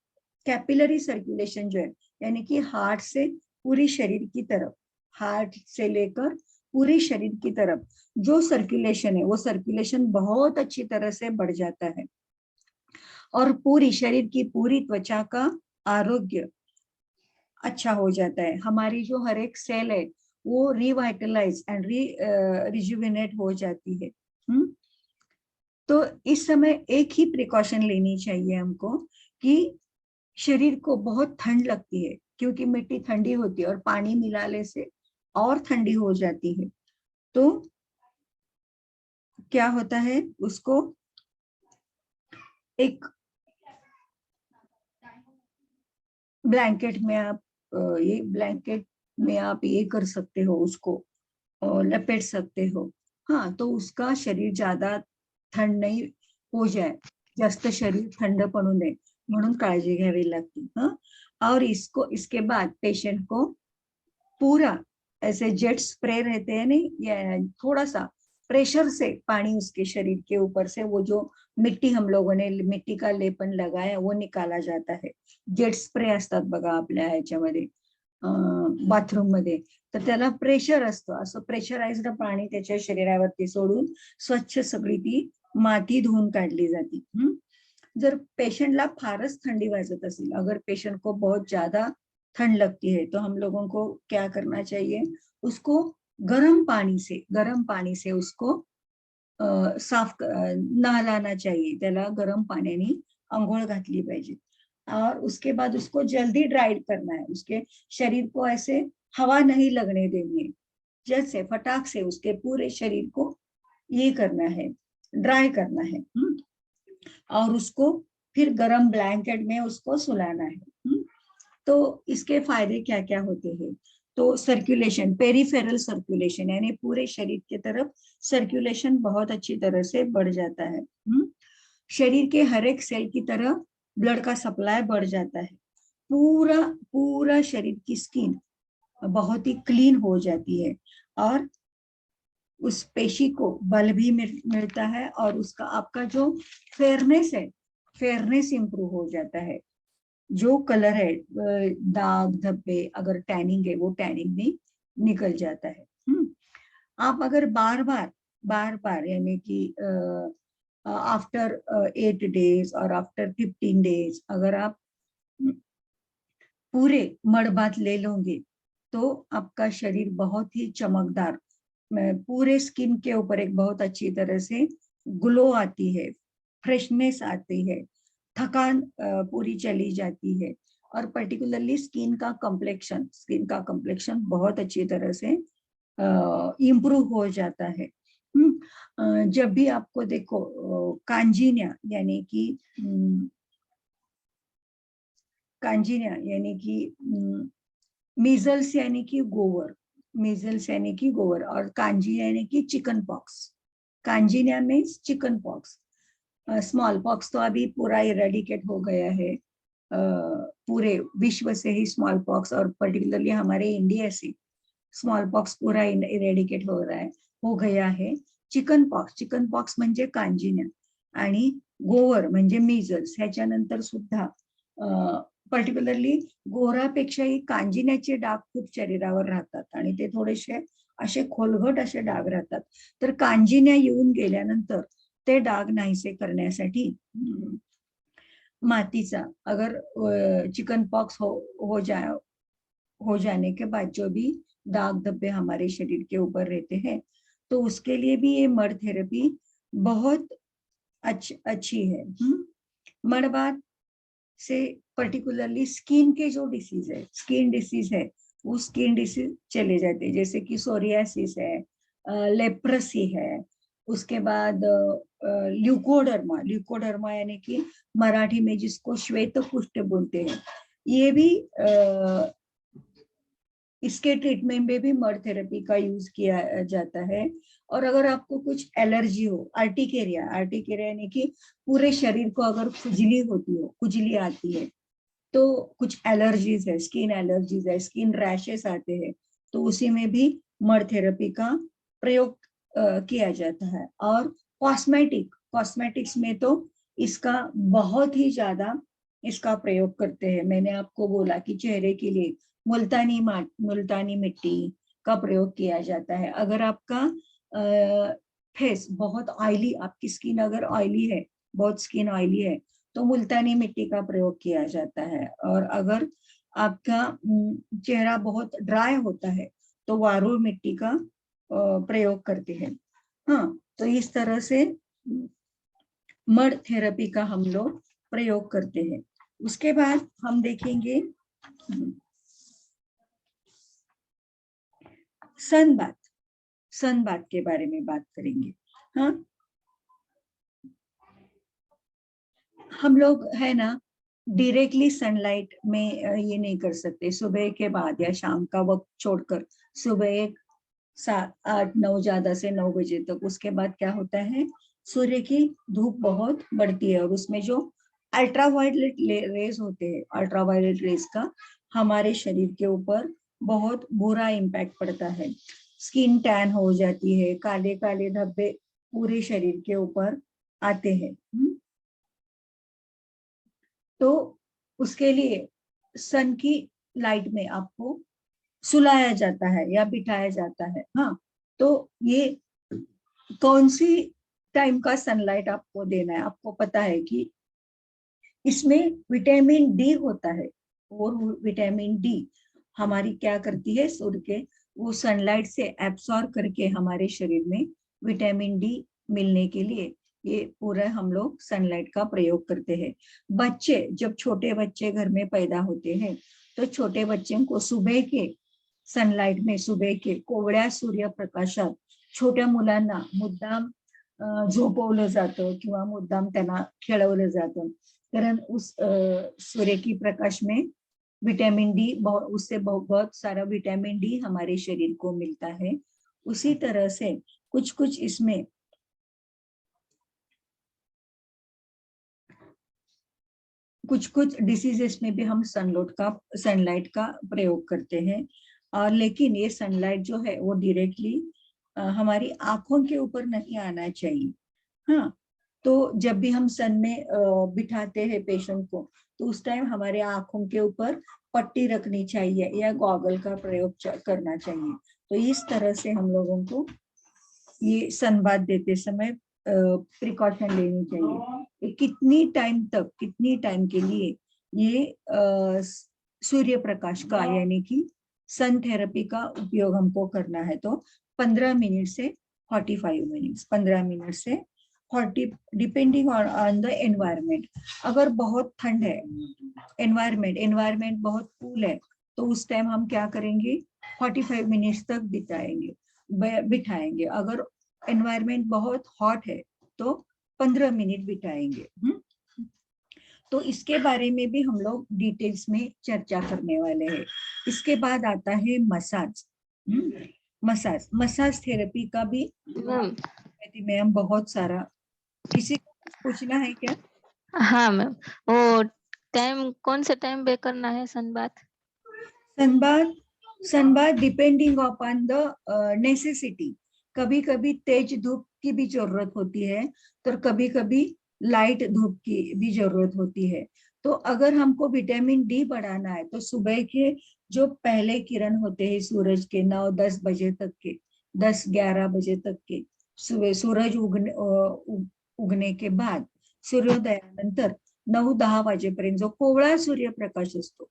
कैपिलरी सर्कुलेशन जो है, यानी कि हार्ट से पूरी शरीर की तरफ, हार्ट से लेकर पूरी शरीर की तरफ जो सर्कुलेशन है, वो सर्कुलेशन बहुत अच्छी तरह से बढ़ जाता है। और पूरी शरीर की पूरी त्वचा का आरोग्य अच्छा हो जाता है। हमारी जो हर एक सेल है वो रिवाइटलाइज एंड रिजुविनेट हो जाती है। तो इस समय एक ही प्रिकॉशन लेनी चाहिए हमको कि शरीर को बहुत ठंड लगती है, क्योंकि मिट्टी ठंडी होती है और पानी मिलाने से और ठंडी हो जाती है। तो क्या होता है, उसको एक ब्लैंकेट में आप ये कर सकते हो, उसको लपेट सकते हो। हाँ, तो उसका शरीर ज्यादा थंड नहीं हो जाए, जास्त शरीर थंड पडू नये म्हणून काळजी घ्यावी लागते। और इसके बाद पेशेंट को पूरा ऐसे जेट स्प्रे रहते हैं नहीं, या थोड़ा सा प्रेशर से पानी उसके शरीर के ऊपर से, वो जो मिट्टी हम लोगों ने मिट्टी का लेपन लगाया वो निकाला जाता है। जेट स्प्रे असतात बघा आपल्या ह्याच्यामध्ये बाथरूम मध्ये, तर त्याला प्रेशर असतं, असं प्रेशराइज्ड पाणी त्याच्या शरीरावरती सोडून स्वच्छ सगळी ती माती धुवून काढली जाती। जर पेशेंटला फारच ठंडी वाजत असेल, अगर पेशेंट को बहुत ज्यादा ठंड लगती है, तो हम लोगों को क्या करना चाहिए, उसको गर्म पानी से उसको नहलाना चाहिए, त्याला गरम पाण्याने अंघोळ घातली पाहिजे। और उसके बाद उसको जल्दी ड्राइड करना है, उसके शरीर को ऐसे हवा नहीं लगने देनी है, जैसे फटाक से उसके पूरे शरीर को ये करना है, ड्राई करना है। और उसको फिर गरम ब्लैंकेट में उसको सुलाना है। तो इसके फायदे क्या क्या होते हैं, तो सर्कुलेशन, पेरिफेरल सर्कुलेशन, यानी पूरे शरीर की तरफ सर्कुलेशन बहुत अच्छी तरह से बढ़ जाता है। शरीर के हर एक सेल की तरह ब्लड का सप्लाई बढ़ जाता है। पूरा शरीर की स्किन बहुत ही क्लीन हो जाती है, और उस पेशी को बल भी मिलता है, और उसका आपका जो फेयरनेस है, फेयरनेस इंप्रूव हो जाता है। जो कलर है, दाग धब्बे, अगर टैनिंग है, वो टैनिंग भी निकल जाता है। आप अगर बार बार यानी कि आफ्टर 8 days और आफ्टर 15 days अगर आप पूरे मड बाथ ले लोगे, तो आपका शरीर बहुत ही चमकदार, पूरे स्किन के ऊपर एक बहुत अच्छी तरह से ग्लो आती है, फ्रेशनेस आती है, थकान पूरी चली जाती है, और पर्टिकुलरली स्किन का कम्प्लेक्शन बहुत अच्छी तरह से इम्प्रूव हो जाता है। जब भी आपको देखो कांजिनिया यानी कि मीजल्स यानी कि गोवर, और कांजी यानी कि चिकन पॉक्स। कांजिनिया means chicken pox. Small pox तो अभी पूरा इरेडिकेट हो गया है, पूरे विश्व से ही स्मॉल पॉक्स, और पर्टिकुलरली हमारे इंडिया से स्मॉल पॉक्स पूरा इरेडिकेट हो गया है। चिकन पॉक्स म्हणजे कांजिन्या, आणि गोवर म्हणजे मीजल्स। ह्याच्यानंतर सुद्धा पर्टिक्युलरली गोरापेक्षाही कांजिन्याचे डाग खूप शरीरावर राहतात, आणि ते थोडेसे असे खोलगट असे डाग राहतात। तर कांजिन्या येऊन गेल्यानंतर ते डाग नाहीसे करण्यासाठी मातीचा, अगर चिकन पॉक्स हो जाने के बाद जो भी दाग धब्बे हमारे शरीर के ऊपर रहते हैं, तो उसके लिए भी ये मड थेरेपी बहुत अच्छी है। मड बाथ से पर्टिकुलरली स्किन के जो स्किन डिसीज है, वो स्किन डिसीज चले जाते हैं, जैसे कि सोरियासिस है, लेप्रेसी है, उसके बाद ल्यूकोडर्मा यानी कि मराठी में जिसको श्वेत कुष्ठ बोलते हैं, ये भी इसके ट्रीटमेंट में भी मड थेरेपी का यूज किया जाता है। और अगर आपको कुछ एलर्जी हो, आर्टिकेरिया यानी कि पूरे शरीर को अगर खुजली होती हो, खुजली आती है, तो कुछ एलर्जीज है, स्किन एलर्जीज है, स्किन रैशेस आते हैं, तो उसी में भी मड थेरेपी का प्रयोग किया जाता है। और कॉस्मेटिक्स में तो इसका बहुत ही ज्यादा इसका प्रयोग करते हैं। मैंने आपको बोला कि चेहरे के लिए मुल्तानी मिट्टी का प्रयोग किया जाता है। अगर आपका फेस बहुत ऑयली, आपकी स्किन अगर ऑयली है, बहुत स्किन ऑयली है, तो मुल्तानी मिट्टी का प्रयोग किया जाता है। और अगर आपका चेहरा बहुत ड्राई होता है तो वारुड़ मिट्टी का प्रयोग करते हैं। हाँ, तो इस तरह से मड थेरेपी का हम लोग प्रयोग करते हैं। उसके बाद हम देखेंगे सन बाथ के बारे में बात करेंगे। हाँ, हम लोग है ना डायरेक्टली सनलाइट में ये नहीं कर सकते। सुबह के बाद या शाम का वक्त छोड़कर सुबह 7, 8, 9, ज्यादा से 9 बजे तक, उसके बाद क्या होता है, सूर्य की धूप बहुत बढ़ती है और उसमें जो अल्ट्रावायलेट रेज होते हैं, अल्ट्रावायलेट रेज का हमारे शरीर के ऊपर बहुत बुरा इम्पैक्ट पड़ता है। स्किन टैन हो जाती है, काले काले धब्बे पूरे शरीर के ऊपर आते हैं। तो उसके लिए सन की लाइट में आपको सुलाया जाता है या बिठाया जाता है। हाँ, तो ये कौन सी टाइम का सनलाइट आपको देना है, आपको पता है कि इसमें विटामिन डी होता है। और विटामिन डी हमारी क्या करती है, सूर्य के वो सनलाइट से एब्सॉर्ब करके हमारे शरीर में विटामिन डी मिलने के लिए ये पूरा हम लोग सनलाइट का प्रयोग करते हैं। बच्चे, जब छोटे बच्चे घर में पैदा होते हैं तो छोटे बच्चे को सुबह के सनलाइट में, सुबह के कोवळ्या सूर्यप्रकाशात छोट्या मुलांना मुद्दाम झोपवलं जातं किंवा मुद्दाम त्यांना खेळवलं जातं, कारण उस सूर्य की प्रकाश में विटामिन डी, उससे बहुत सारा विटामिन डी हमारे शरीर को मिलता है। उसी तरह से कुछ कुछ इसमें कुछ कुछ डिसीजेस में भी हम सनलाइट का प्रयोग करते हैं। और लेकिन ये सनलाइट जो है वो डायरेक्टली हमारी आंखों के ऊपर नहीं आना चाहिए। हाँ, तो जब भी हम सन में बिठाते हैं पेशेंट को, तो उस टाइम हमारे आंखों के ऊपर पट्टी रखनी चाहिए या गॉगल का प्रयोग करना चाहिए। तो इस तरह से हम लोगों को ये सनबाथ देते समय प्रिकॉशन लेनी चाहिए। कितनी टाइम के लिए ये सूर्य प्रकाश का यानी कि सन थेरेपी का उपयोग हमको करना है, तो 15 minute say 45 minutes, 15 minute say 40, depending on the environment. अगर बहुत ठंड है, एनवायरमेंट बहुत कूल है, तो उस टाइम हम क्या करेंगे, 45 मिनट्स तक बिठाएंगे। अगर एनवायरमेंट बहुत हॉट है तो 15 मिनट बिठाएंगे। तो इसके बारे में भी हम लोग डिटेल्स में चर्चा करने वाले हैं। इसके बाद आता है मसाज थेरेपी का भी मैम बहुत सारा। किसी को कुछ पूछना है क्या? हाँ मैम, वो टाइम कौन से टाइम पे करना है sunbath? Sunbath depending upon the necessity. कभी कभी तेज धूप की भी जरूरत होती है, तो कभी कभी लाइट धूप की भी जरूरत होती है। तो अगर हमको विटामिन डी बढ़ाना है तो सुबह के जो पहले किरण होते हैं सूरज के 9-10 बजे तक के, 10-11 बजे तक के सुबह सूरज उगने के बाद सूर्योदयानंतर 9-10 वाजेपर्यंत जो कोवळा सूर्यप्रकाश असतो,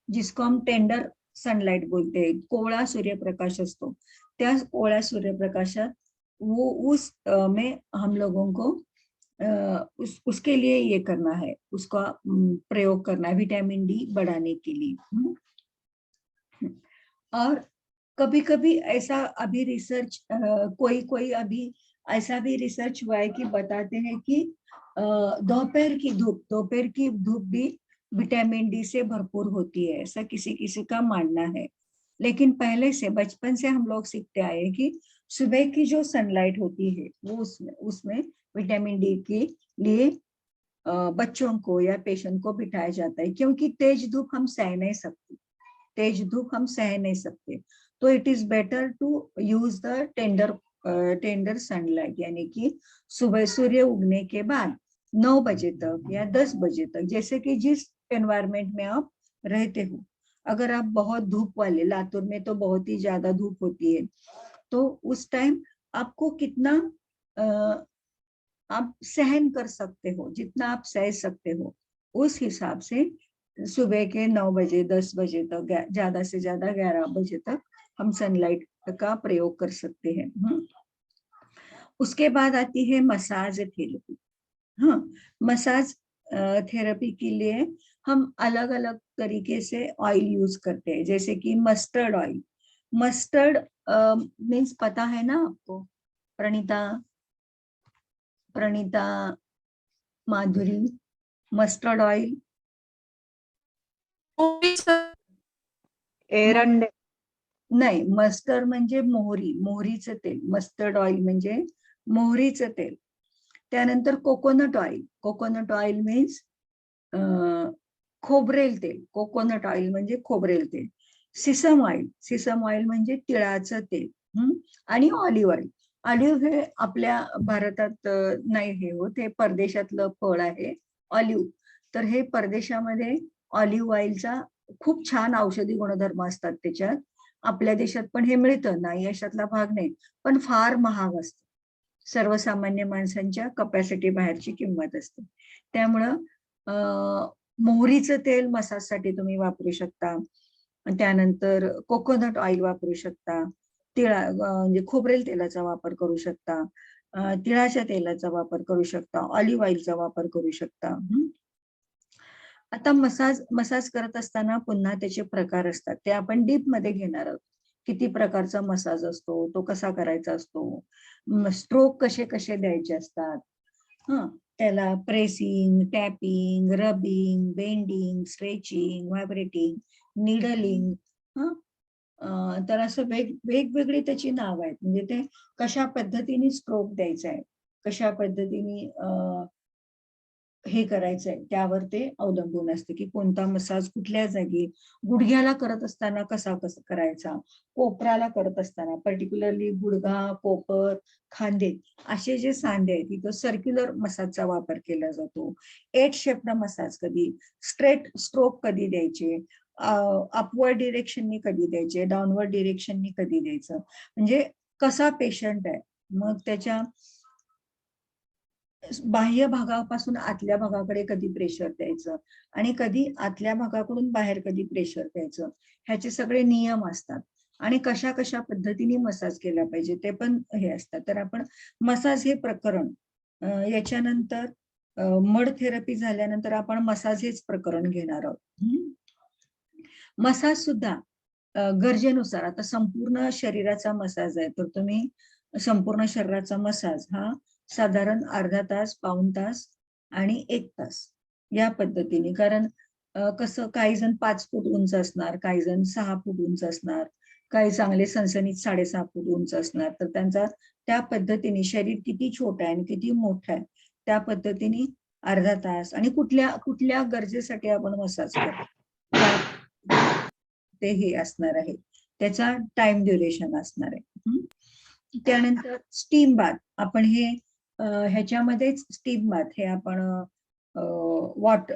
जिसको हम टेंडर सनलाइट बोलते हैं, कोवळा सूर्यप्रकाश असतो, त्या कोवळ्या सूर्यप्रकाशात वो उस में हम लोगों को उसके लिए ये करना है, उसका प्रयोग करना है विटामिन डी बढ़ाने के लिए। और कभी कभी ऐसा अभी रिसर्च कोई अभी ऐसा भी रिसर्च हुआ है कि बताते हैं कि दोपहर की धूप भी विटामिन डी से भरपूर होती है, ऐसा किसी किसी का मानना है। लेकिन पहले से बचपन से हम लोग सीखते आए हैं कि सुबह की जो सनलाइट होती है वो उसमें विटामिन डी के लिए बच्चों को या पेशेंट को बिठाया जाता है, क्योंकि तेज धूप हम सह नहीं सकते, तेज धूप हम सह नहीं सकते। तो it is better to use the tender sunlight, यानी कि सुबह सूर्य उगने के बाद 9 बजे तक या 10 बजे तक, जैसे कि जिस एनवायरमेंट में आप रहते हो। अगर आप बहुत धूप वाले, लातूर में तो बहुत ही ज्यादा धूप होती है, तो उस टाइम आपको कितना आप सहन कर सकते हो, जितना आप सह सकते हो, उस हिसाब से सुबह के 9 बजे 10 बजे तक, ज्यादा से ज्यादा 11 बजे तक हम सनलाइट का प्रयोग कर सकते हैं। उसके बाद आती है मसाज थेरेपी। हाँ, मसाज थेरेपी के लिए हम अलग अलग तरीके से ऑयल यूज करते हैं, जैसे कि मस्टर्ड ऑयल। मस्टर्ड मीन्स पता है ना आपको, प्रणीता, माधुरी, मस्टर्ड ऑयल? एरंडे, नाही, मस्टर्ड म्हणजे मोहरी, मोहरीचं तेल. मस्टर्ड ऑइल म्हणजे मोहरीचं तेल. त्यानंतर coconut oil. Coconut oil means खोबरेल तेल. कोकोनट ऑइल म्हणजे खोबरेल तेल. Sesame oil. सिसम ऑइल म्हणजे तिळाचं तेल. आणि ऑलिव्ह ऑइल. ऑलिव्ह हे आपल्या भारतात नाही हे होत, हे परदेशातलं फळ आहे ऑलिव्ह. तर हे परदेशामध्ये ऑलिव्ह ऑइलचा खूप छान औषधी गुणधर्म असतात त्याच्यात. आपल्या देशात पण हे मिळतं, नाही अशातला भाग नाही, पण फार महाग असतं. सर्वसामान्य माणसांच्या कपॅसिटी बाहेरची किंमत असते. त्यामुळं मोहरीचं तेल मसाजसाठी तुम्ही वापरू शकता. त्यानंतर कोकोनट ऑइल वापरू शकता. म्हणजे खोबरेल तेलाचा वापर करू शकता. तिळाच्या तेलाचा वापर करू शकता. ऑलिव्ह ऑइलचा वापर करू शकता. आता मसाज करत असताना पुन्हा त्याचे प्रकार असतात, ते आपण डीप मध्ये घेणार आहोत. किती प्रकारचा मसाज असतो, तो कसा करायचा असतो, स्ट्रोक कसे कसे द्यायचे असतात. त्याला pressing, tapping, rubbing, bending, stretching, vibrating, needling, तर असं वेगवेगळी त्याची नाव आहेत. म्हणजे ते कशा पद्धतीने स्ट्रोक द्यायचा आहे, कशा पद्धतीने हे करायचंय, त्यावर ते अवलंबून असते की कोणता मसाज कुठल्या जागी. गुडघ्याला करत असताना कसा करायचा, कोपराला करत असताना, पर्टिक्युलरली गुडघा, कोपर, खांदे असे जे सांधे आहेत तिथं सर्क्युलर मसाजचा वापर केला जातो. 8 शेपनं मसाज कधी, स्ट्रेट स्ट्रोक कधी द्यायचे, अपवर्ड डिरेक्शननी कधी द्यायचे, डाऊनवर्ड डिरेक्शननी कधी द्यायचं, म्हणजे कसा पेशंट आहे, मग त्याच्या बाह्य भागापासून आतल्या भागाकडे कधी प्रेशर द्यायचं आणि कधी आतल्या भागाकडून बाहेर कधी प्रेशर द्यायचं, ह्याचे सगळे नियम असतात. आणि कशा कशा पद्धतीने मसाज केला पाहिजे ते पण हे असतात. तर आपण मसाज हे प्रकरण, याच्यानंतर मड थेरपी झाल्यानंतर आपण मसाज हेच प्रकरण घेणार आहोत. मसाज सुद्धा गरजेनुसार, आता संपूर्ण शरीराचा मसाज आहे तर तुम्ही संपूर्ण शरीराचा मसाज हा साधारण अर्धा तास, पाऊण तास आणि 1 तास या पद्धतीने. कारण कसं, काही जण 5 फूट उंच असणार, काही जण 6 फूट उंच असणार, काही चांगले सणसणीत 6.5 फूट उंच असणार. तर त्यांचा त्या पद्धतीने शरीर किती छोटं आहे आणि किती मोठं आहे त्या पद्धतीने अर्धा तास, आणि कुठल्या कुठल्या गरजेसाठी आपण मसाज करतो ते हे असणार आहे, त्याचा टाइम ड्युरेशन असणार आहे. त्यानंतर स्टीम बाथ. आपण हे ह्याच्यामध्येच स्टीम बाथ हे आपण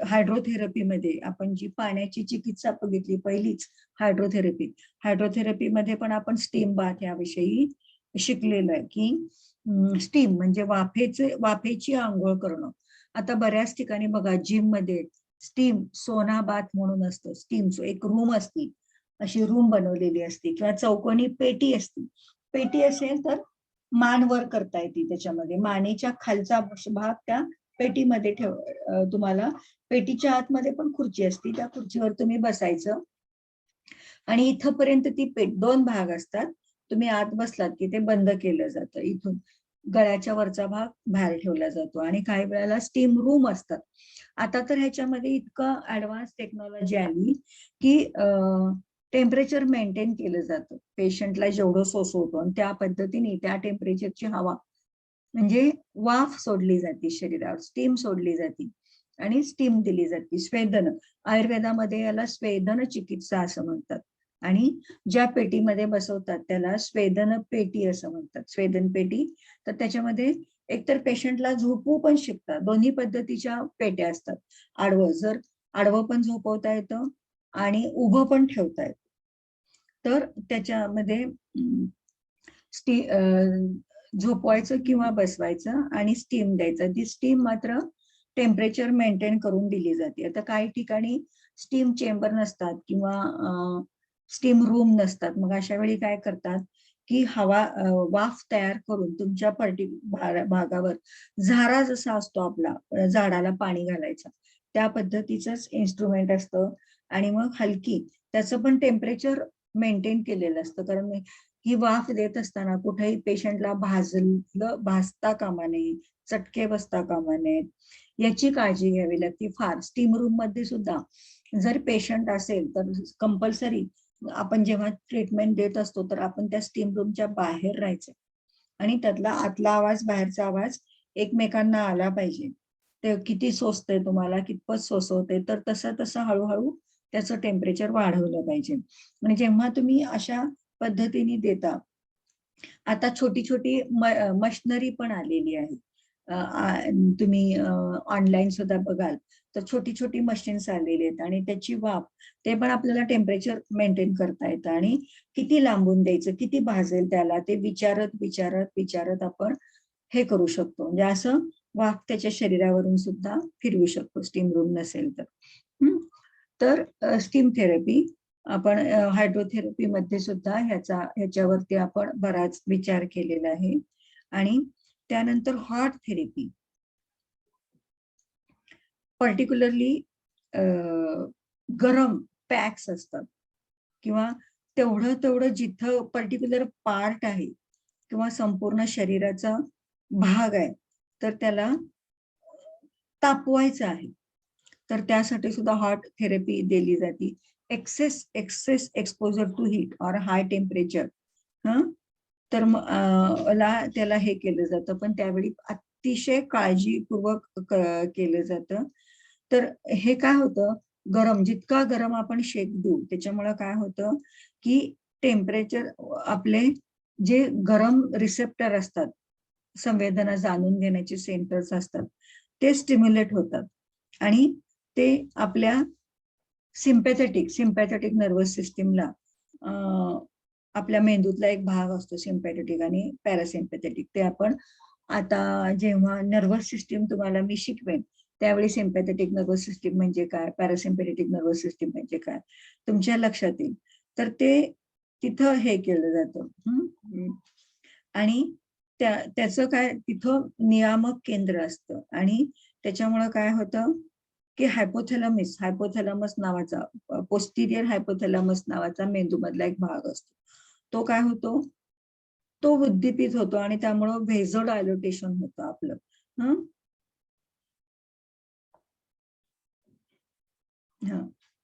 हायड्रोथेरपीमध्ये आपण जी पाण्याची चिकित्सा बघितली पहिलीच हायड्रोथेरपी मध्ये पण आपण स्टीम बाथ याविषयी शिकलेलो आहे की स्टीम म्हणजे वाफेची आंघोळ करणं. आता बऱ्याच ठिकाणी बघा जिम मध्ये स्टीम सोना बाथ म्हणून असतं. स्टीम एक रूम असती, अशी रूम बनवलेली असते किंवा चौकोनी पेटी असते. पेटी असेल तर मान वर करता येते, त्याच्यामध्ये मानेच्या खालचा भाग त्या पेटीमध्ये तुम्हाला पेटीच्या आतमध्ये पण खुर्ची असते, त्या खुर्चीवर तुम्ही बसायचं आणि इथपर्यंत ती पेट 2 भाग असतात. तुम्ही आत बसलात की ते बंद केलं जातं इथून. गळ्याच्या वरचा भाग बाहेर ठेवला जातो आणि काही वेळेला स्टीम रूम असतात. आता तर ह्याच्यामध्ये इतकं ऍडव्हान्स टेक्नॉलॉजी आली की टेम्परेचर मेंटेन केलं जातं. पेशंटला जेवढं सोसवतो आणि त्या पद्धतीने त्या टेम्परेचरची हवा म्हणजे वाफ सोडली जाते शरीरावर, स्टीम सोडली जाते आणि स्टीम दिली जाते. स्वेदन, आयुर्वेदामध्ये याला स्वेदन चिकित्सा असं म्हणतात. आणि ज्या पेटीमध्ये बसवतात त्याला स्वेदन पेटी असं म्हणतात. स्वेदन पेटी, तर त्याच्यामध्ये एकतर पेशंटला झोपू पण शकतात. दोन्ही पद्धतीच्या पेट्या असतात. आडवं, जर आडवं पण झोपवता येतं आणि उभं पण ठेवता येतं. तर त्याच्यामध्ये झोपवायचं किंवा बसवायचं आणि स्टीम द्यायचं. ती स्टीम मात्र टेम्परेचर मेंटेन करून दिली जाते. आता काही ठिकाणी स्टीम चेंबर नसतात किंवा स्टीम रूम नसतात. मग अशा वेळी काय करतात की वाफ तयार करून तुमच्या भागावर झारा जसा असतो आपला, झाडाला पाणी घालायचा, त्या पद्धतीचंच इन्स्ट्रुमेंट असतं. आणि मग हलकी त्याचं पण टेम्परेचर मेंटेन केलेलं असतं. कारण ही वाफ देत असताना कुठेही पेशंटला भाजता कामा नये, चटके बसता कामा नयेत, याची काळजी घ्यावी लागते फार. स्टीम रूम मध्ये सुद्धा जर पेशंट असेल तर कंपल्सरी आपण जेव्हा ट्रीटमेंट देत असतो तर आपण त्या स्टीम रूमच्या बाहेर राहायचं आणि त्यातला आतला आवाज बाहेरचा आवाज एकमेकांना आला पाहिजे. ते किती सोसतंय तुम्हाला, कितपत सोसवते, तर तसं तसं हळूहळू त्याचं टेम्परेचर वाढवलं पाहिजे. आणि जेव्हा तुम्ही अशा पद्धतीने देता, आता छोटी छोटी मशिनरी पण आलेली आहे. तुम्ही ऑनलाईन सुद्धा बघाल तर छोटी छोटी मशीन्स आलेली आहेत आणि त्याची वाफ, ते पण आपल्याला टेम्परेचर मेंटेन करता येतं आणि किती लांबून द्यायचं, किती भाजेल त्याला, ते विचारत विचारत विचारत आपण हे करू शकतो. म्हणजे असं वाफ त्याच्या शरीरावरून सुद्धा फिरवू शकतो स्टीम रूम नसेल तर. तर स्टीम थेरपी आपण हायड्रोथेरपी मध्ये सुद्धा ह्याच्यावरती आपण बराच विचार केलेला आहे. आणि त्यानंतर हॉट थेरपी, पर्टिक्युलरली गरम पॅक्स असतात किंवा तेवढं जिथं पर्टिक्युलर पार्ट आहे किंवा संपूर्ण शरीराचा भाग आहे तर त्याला तापवायचं आहे, तर त्यासाठी सुद्धा हॉट थेरपी दिली जाते. एक्सेस एक्सपोजर टू हीट और हाय टेम्परेचर, तर त्याला हे केलं जातं, पण त्यावेळी अतिशय काळजीपूर्वक केलं जातं. तर हे काय होतं, जितका गरम आपण शेक देऊ त्याच्यामुळे काय होतं की टेम्परेचर, आपले जे गरम रिसेप्टर असतात, संवेदना जाणून घेण्याचे सेंटर्स असतात, ते स्टिम्युलेट होतात आणि ते आपल्या सिम्पॅथेटिक नर्वस सिस्टीमला, आपल्या मेंदूतला एक भाग असतो सिम्पॅथेटिक आणि पॅरासिम्पॅथेटिक, ते आपण आता जेव्हा नर्वस सिस्टीम तुम्हाला मी शिकवेन त्यावेळी सिम्पॅथेटिक नर्वस सिस्टीम म्हणजे काय, पॅरासिम्पॅथेटिक नर्वस सिस्टीम म्हणजे काय तुमच्या लक्षात येईल. तर ते तिथं हे केलं जातं आणि त्याचं काय, तिथं नियामक केंद्र असतं आणि त्याच्यामुळं काय होतं की हायपोथॅलमस नावाचा, पोस्टिरियर हायपोथॅलमस नावाचा मेंदूमधला एक भाग असतो, तो काय होतो, तो उद्दीपित होतो आणि त्यामुळं व्हेझोडायलेटेशन होतं आपलं.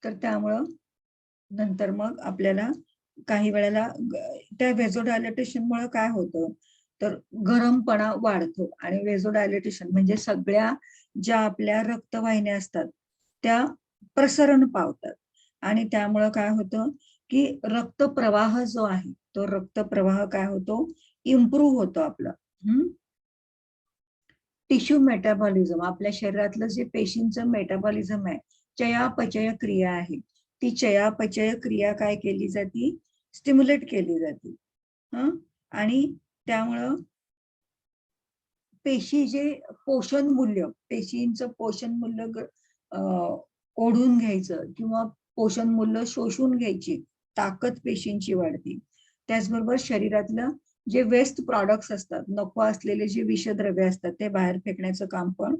तर त्यामुळं नंतर मग आपल्याला काही वेळेला त्या व्हेझोडायलेटेशन मुळे काय होतं तर गरमपणा वाढतो आणि व्हेझोडायलेटेशन म्हणजे सगळ्या ज्या आपल्या रक्तवाहिन्या असतात त्या प्रसरण पावतात आणि त्यामुळं काय होतं की रक्तप्रवाह जो आहे तो रक्तप्रवाह काय होतो, इम्प्रूव्ह होतो आपला. टिश्यू मेटाबॉलिझम, आपल्या शरीरातलं जे पेशींचं मेटाबॉलिझम आहे, चयापचय क्रिया आहे, ती चयापचय क्रिया काय केली जाते, स्टिम्युलेट केली जाते. आणि त्यामुळं पेशी जे पेशींचं पोषण मूल्य ओढून घ्यायचं किंवा पोषण मूल्य शोषून घ्यायची ताकद पेशींची वाढते. त्याचबरोबर शरीरातलं जे वेस्ट प्रॉडक्ट्स असतात, नको असलेले जे विषद्रव्य असतात, ते बाहेर फेकण्याचं काम पण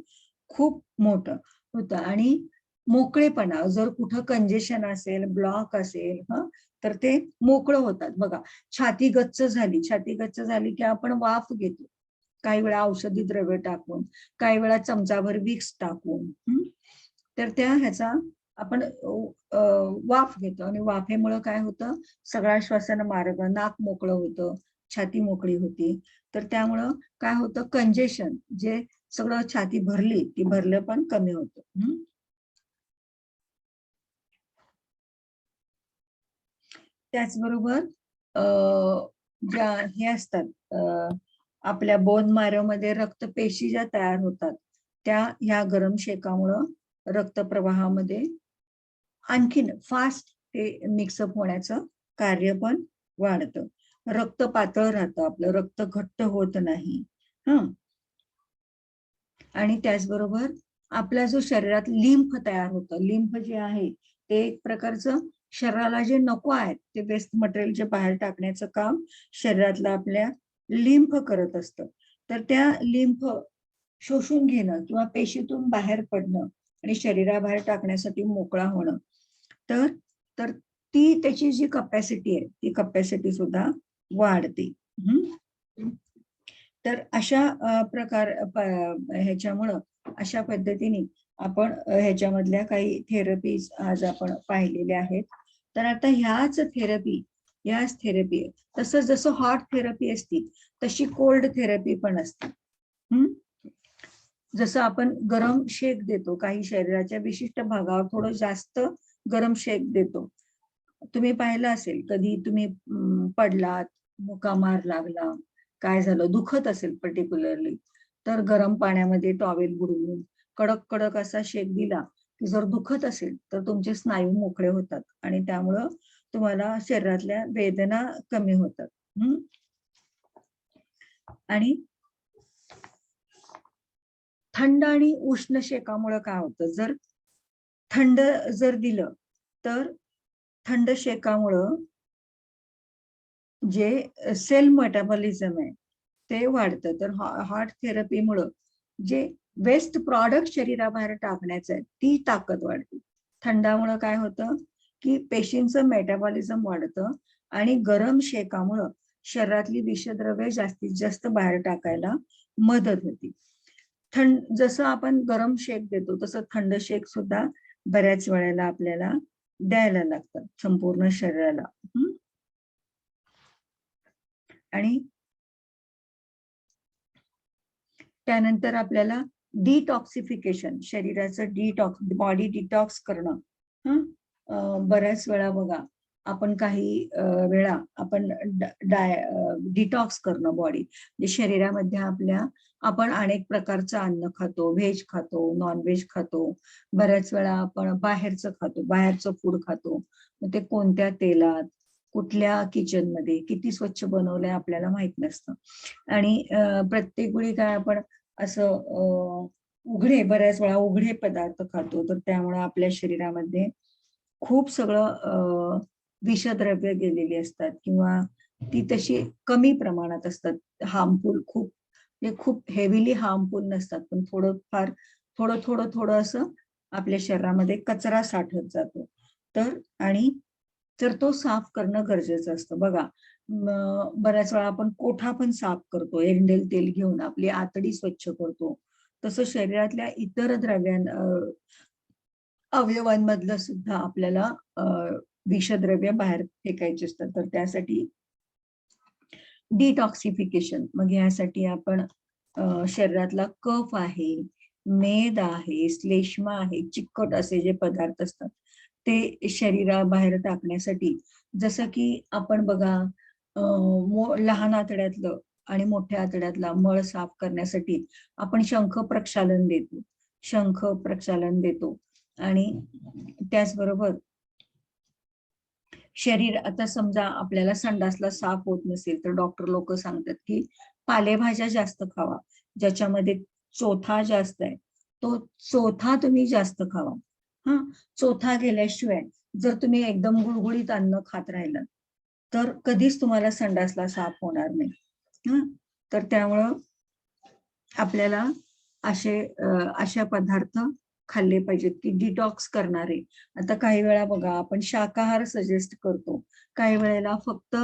खूप मोठं होतं. आणि मोकळेपणा, जर कुठं कंजेशन असेल, ब्लॉक असेल तर ते मोकळं होतात. बघा, छाती गच्च झाली की आपण वाफ घेतो, काही वेळा औषधी द्रव्य टाकून, काही वेळा चमचाभर विक्स टाकून. तर ह्याचा आपण वाफ घेतो आणि वाफेमुळे काय होतं, सगळा श्वसन मार्ग, नाक मोकळं होतं, छाती मोकळी होती. तर त्यामुळं काय होतं, कंजेशन, जे सगळं छाती भरली ती भरलं पण कमी होतं. त्याचबरोबर ज्या हे असतात आपल्या बोन मॅरोमध्ये रक्तपेशी ज्या तयार होतात त्या ह्या गरम शेकामुळं रक्तप्रवाहामध्ये आणखीन फास्ट ते मिक्सअप होण्याचं कार्य पण वाढतं. रक्त पातळ राहतं, आपलं रक्त घट्ट होत नाही. आणि त्याचबरोबर आपला जो शरीरात लिंफ तयार होतं, लिंफ जे आहे ते एक प्रकारचं शरीराला जे नको आहे ते वेस्ट मटेरियल जे बाहेर टाकण्याचं काम शरीरातलं आपल्या लिंफ करत असतं. तर त्या लिंफ शोषून घेणं किंवा पेशीतून बाहेर पडणं आणि शरीराबाहेर टाकण्यासाठी मोकळा होणं, तर ती त्याची जी कपॅसिटी आहे ती कपॅसिटी सुद्धा वाढते. तर अशा ह्याच्यामुळं अशा पद्धतीने आपण ह्याच्यामधल्या काही थेरपीज आज आपण पाहिलेल्या आहेत. तर आता ह्याच थेरपी तसंच जसं हॉट थेरपी असती तशी कोल्ड थेरपी पण असते. जसं आपण गरम शेक देतो, काही शरीराच्या विशिष्ट भागावर थोडं जास्त गरम शेक देतो. तुम्ही पाहिलं असेल, कधी तुम्ही पडलात, मुकामार लागला, काय झालं, दुखत असेल पर्टिक्युलरली, तर गरम पाण्यामध्ये टॉवेल बुडवून कडक कडक असा शेक दिला की जर दुखत असेल तर तुमचे स्नायू मोकळे होतात आणि त्यामुळं तुम्हाला शरीरातल्या वेदना कमी होतात. आणि थंड आणि उष्ण शेकामुळे काय होतं, जर थंड जर दिलं तर थंड शेकामुळं जे सेल मेटाबॉलिझम आहे ते वाढतं. तर हॉट थेरपीमुळं जे वेस्ट प्रॉडक्ट शरीराबाहेर टाकण्याचं आहे ती ताकद वाढते. थंडामुळं काय होतं की पेशींचं मेटाबॉलिझम वाढतं आणि गरम शेकामुळं शरीरातली विषद्रव्ये जास्तीत जास्त बाहेर टाकायला मदत होती. जसं आपण गरम शेक देतो तसं थंड शेक सुद्धा बऱ्याच वेळेला आपल्याला द्यायला लागतात संपूर्ण शरीराला. आणि त्यानंतर आपल्याला डिटॉक्सिफिकेशन, शरीराचं बॉडी डिटॉक्स करणं. बऱ्याच वेळा बघा आपण काही वेळा आपण डिटॉक्स करणं बॉडी, म्हणजे शरीरामध्ये आपल्या आपण अनेक प्रकारचं अन्न खातो, व्हेज खातो, नॉन व्हेज खातो, बऱ्याच वेळा आपण बाहेरचं फूड खातो. मग ते कोणत्या तेलात, कुठल्या किचन मध्ये, किती स्वच्छ बनवलंय आपल्याला माहित नसतं. आणि प्रत्येक वेळी काय आपण असं बऱ्याच वेळा उघडे पदार्थ खातो, तर त्यामुळे आपल्या शरीरामध्ये खूप सगळं विषद्रव्य गेलेली असतात किंवा ती तशी कमी प्रमाणात असतात. हार्मफुल खूप हेविली हार्मफुल नसतात, पण थोडं असं आपल्या शरीरामध्ये कचरा साठत जातो. तर तो साफ करणं गरजेचं असतं. बघा, बऱ्याच वेळा आपण कोठा पण साफ करतो, एरंडेल तेल घेऊन आपली आतडी स्वच्छ करतो. तसं शरीरातल्या इतर अवयवांमधलं सुद्धा आपल्याला विषद्रव्य बाहेर फेकायचे असतात. तर त्यासाठी डिटॉक्सिफिकेशन, मग यासाठी आपण शरीरातला कफ आहे, मेद आहे, श्लेष्मा आहे, चिकट असे जे पदार्थ असतात ते शरीराबाहेर टाकण्यासाठी, जसं की आपण बघा लहान आतड्यातलं आणि मोठ्या आतड्यातला मळ साफ करण्यासाठी आपण शंख प्रक्षालन देतो. आणि त्याचबरोबर शरीर, आता समजा आपल्याला संडासला साफ होत नसेल तर डॉक्टर लोक सांगतात की पालेभाज्या जास्त खावा, ज्याच्यामध्ये चोथा जास्त आहे तो चोथा तुम्ही जास्त खावा. चोथा गेल्याशिवाय जर तुम्ही एकदम गुळगुळीत अन्न खात राहिलं तर कधीच तुम्हाला संडासला साफ होणार नाही. तर त्यामुळं आपल्याला अशा पदार्थ खाल्ले पाहिजेत की डिटॉक्स करणारे. आता काही वेळा बघा आपण शाकाहार सजेस्ट करतो, काही वेळेला फक्त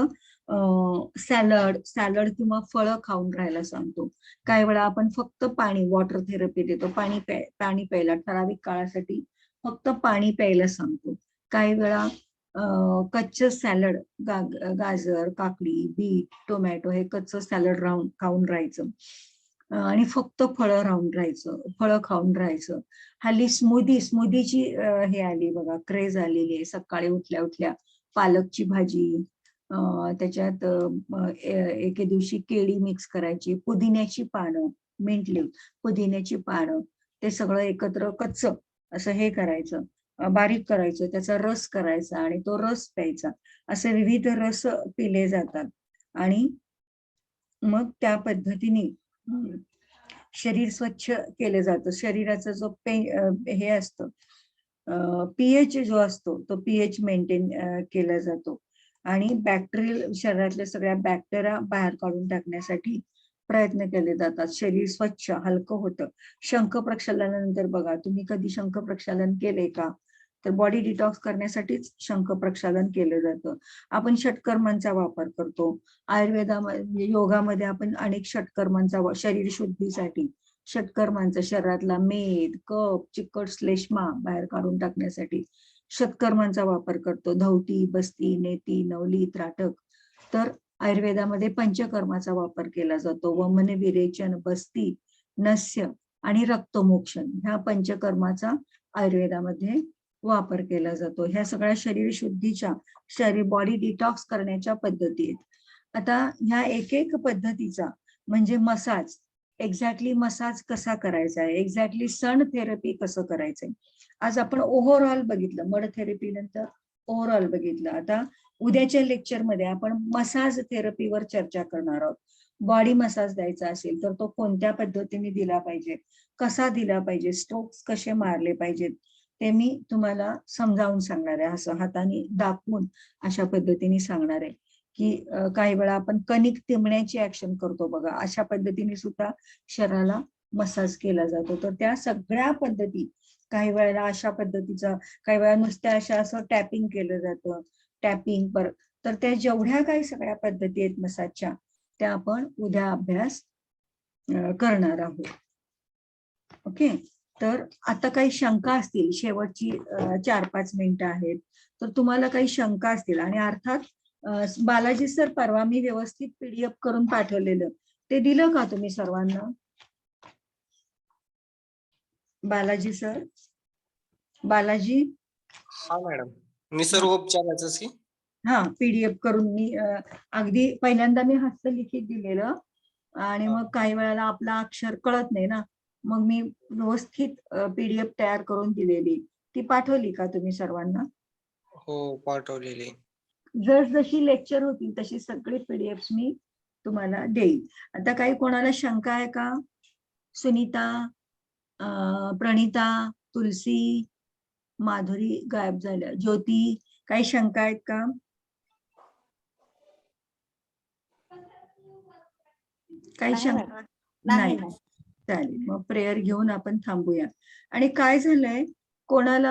सॅलड किंवा फळं खाऊन राहायला सांगतो. काही वेळा आपण फक्त पाणी, वॉटर थेरपी देतो, पाणी प्यायला ठराविक काळासाठी फक्त पाणी प्यायला सांगतो. काही वेळा कच्चं सॅलड, गाजर, काकडी, बीट, टोमॅटो हे कच्चं सॅलड खाऊन राहायचं आणि फक्त फळं खाऊन राहायचं. हल्ली स्मूदीची हे आली बघा, क्रेज आलेली आहे. सकाळी उठल्या उठल्या पालकची भाजी, त्याच्यात एके दिवशी केळी मिक्स करायची, पुदिन्याची पानं, मिंट लीव्ह, पुदिन्याची पानं, ते सगळं एकत्र कच्चं असं हे करायचं, बारीक करायचं, त्याचा रस करायचा आणि तो रस प्यायचा. असे विविध रस पिले जातात आणि मग त्या पद्धतीने शरीर स्वच्छ केलं जातं. शरीराचा जो हे असतं, पीएच जो असतो तो पीएच मेंटेन केला जातो आणि बॅक्टेरियल, शरीरातल्या सगळ्या बॅक्टेरिया बाहेर काढून टाकण्यासाठी प्रयत्न केले जातात. शरीर स्वच्छ हलकं होतं. शंख प्रक्षालनानंतर बघा, तुम्ही कधी शंख प्रक्षालन केले का? तर बॉडी डिटॉक्स करण्यासाठीच शंख प्रक्षालन केलं जातं. आपण षटकर्मांचा वापर करतो. आयुर्वेदामध्ये, योगामध्ये आपण अनेक षटकर्मांचा, शरीर शुद्धीसाठी षटकर्मांचा, शरीरातला मेद, कफ, चिकट श्लेष्मा बाहेर काढून टाकण्यासाठी षटकर्मांचा वापर करतो. धौती, बस्ती, नेती, नवली, त्राटक. तर आयुर्वेदामध्ये पंचकर्माचा वापर केला जातो. वमन, विरेचन, बस्ती, नस्य आणि रक्तमोक्षण ह्या पंचकर्माचा आयुर्वेदामध्ये वापर केला जातो. ह्या सगळ्या शरीर शुद्धीच्या, बॉडी डिटॉक्स करण्याच्या पद्धती आहेत. आता ह्या एक पद्धतीचा म्हणजे मसाज, एक्झॅक्टली मसाज कसा करायचा आहे, एक्झॅक्टली सन थेरपी कसं करायचंय, आज आपण ओव्हरऑल बघितलं, मड थेरपी नंतर ओव्हरऑल बघितलं. आता उद्याच्या लेक्चरमध्ये आपण मसाज थेरपीवर चर्चा करणार आहोत. बॉडी मसाज द्यायचा असेल तर तो कोणत्या पद्धतीने दिला पाहिजे, कसा दिला पाहिजे, स्ट्रोक्स कसे मारले पाहिजेत, ते मी तुम्हाला समजावून सांगणार आहे. असं हाताने दाखवून अशा पद्धतीने सांगणार आहे की काही वेळा आपण कणिक तिंबण्याची ऍक्शन करतो बघा, अशा पद्धतीने सुद्धा शरीराला मसाज केला जातो. तर त्या सगळ्या पद्धती, काही वेळेला अशा पद्धतीचा, काही वेळा नुसत्या अशा असं टॅपिंग केलं जातं, टॅपिंग पर. तर त्या जेवढ्या काही सगळ्या पद्धती आहेत मसाजच्या, त्या आपण उद्या अभ्यास करणार आहोत. ओके, तर आता काही शंका असतील, शेवटची 4-5 मिनिटं आहेत, तर तुम्हाला काही शंका असतील, आणि अर्थात बालाजी सर परवा मी व्यवस्थित पीडीएफ करून पाठवलेलं ते दिलं का तुम्ही सर्वांना? बालाजी सर, बालाजी? हा मॅडम, निसर्ग उपचाराचं की हा, पीडीएफ करून मी अगदी पहिल्यांदा मी हस्तलिखित दिलेलं आणि मग काही वेळेला आपला अक्षर कळत नाही ना, मग मी व्यवस्थित पीडीएफ तयार करून दिलेली, ती पाठवली का तुम्ही सर्वांना? हो, पाठवलेली. जशी लेक्चर होती तशी सगळी पीडीएफ मी तुम्हाला देईल. आता काही कोणाला शंका आहे का? सुनीता, प्रणिता, तुलसी, माधुरी गायब झाल्या, ज्योती, काही शंका आहेत का? काही शंका नाही? चालेल, मग प्रेयर घेऊन आपण थांबूया. आणि काय झालंय, कोणाला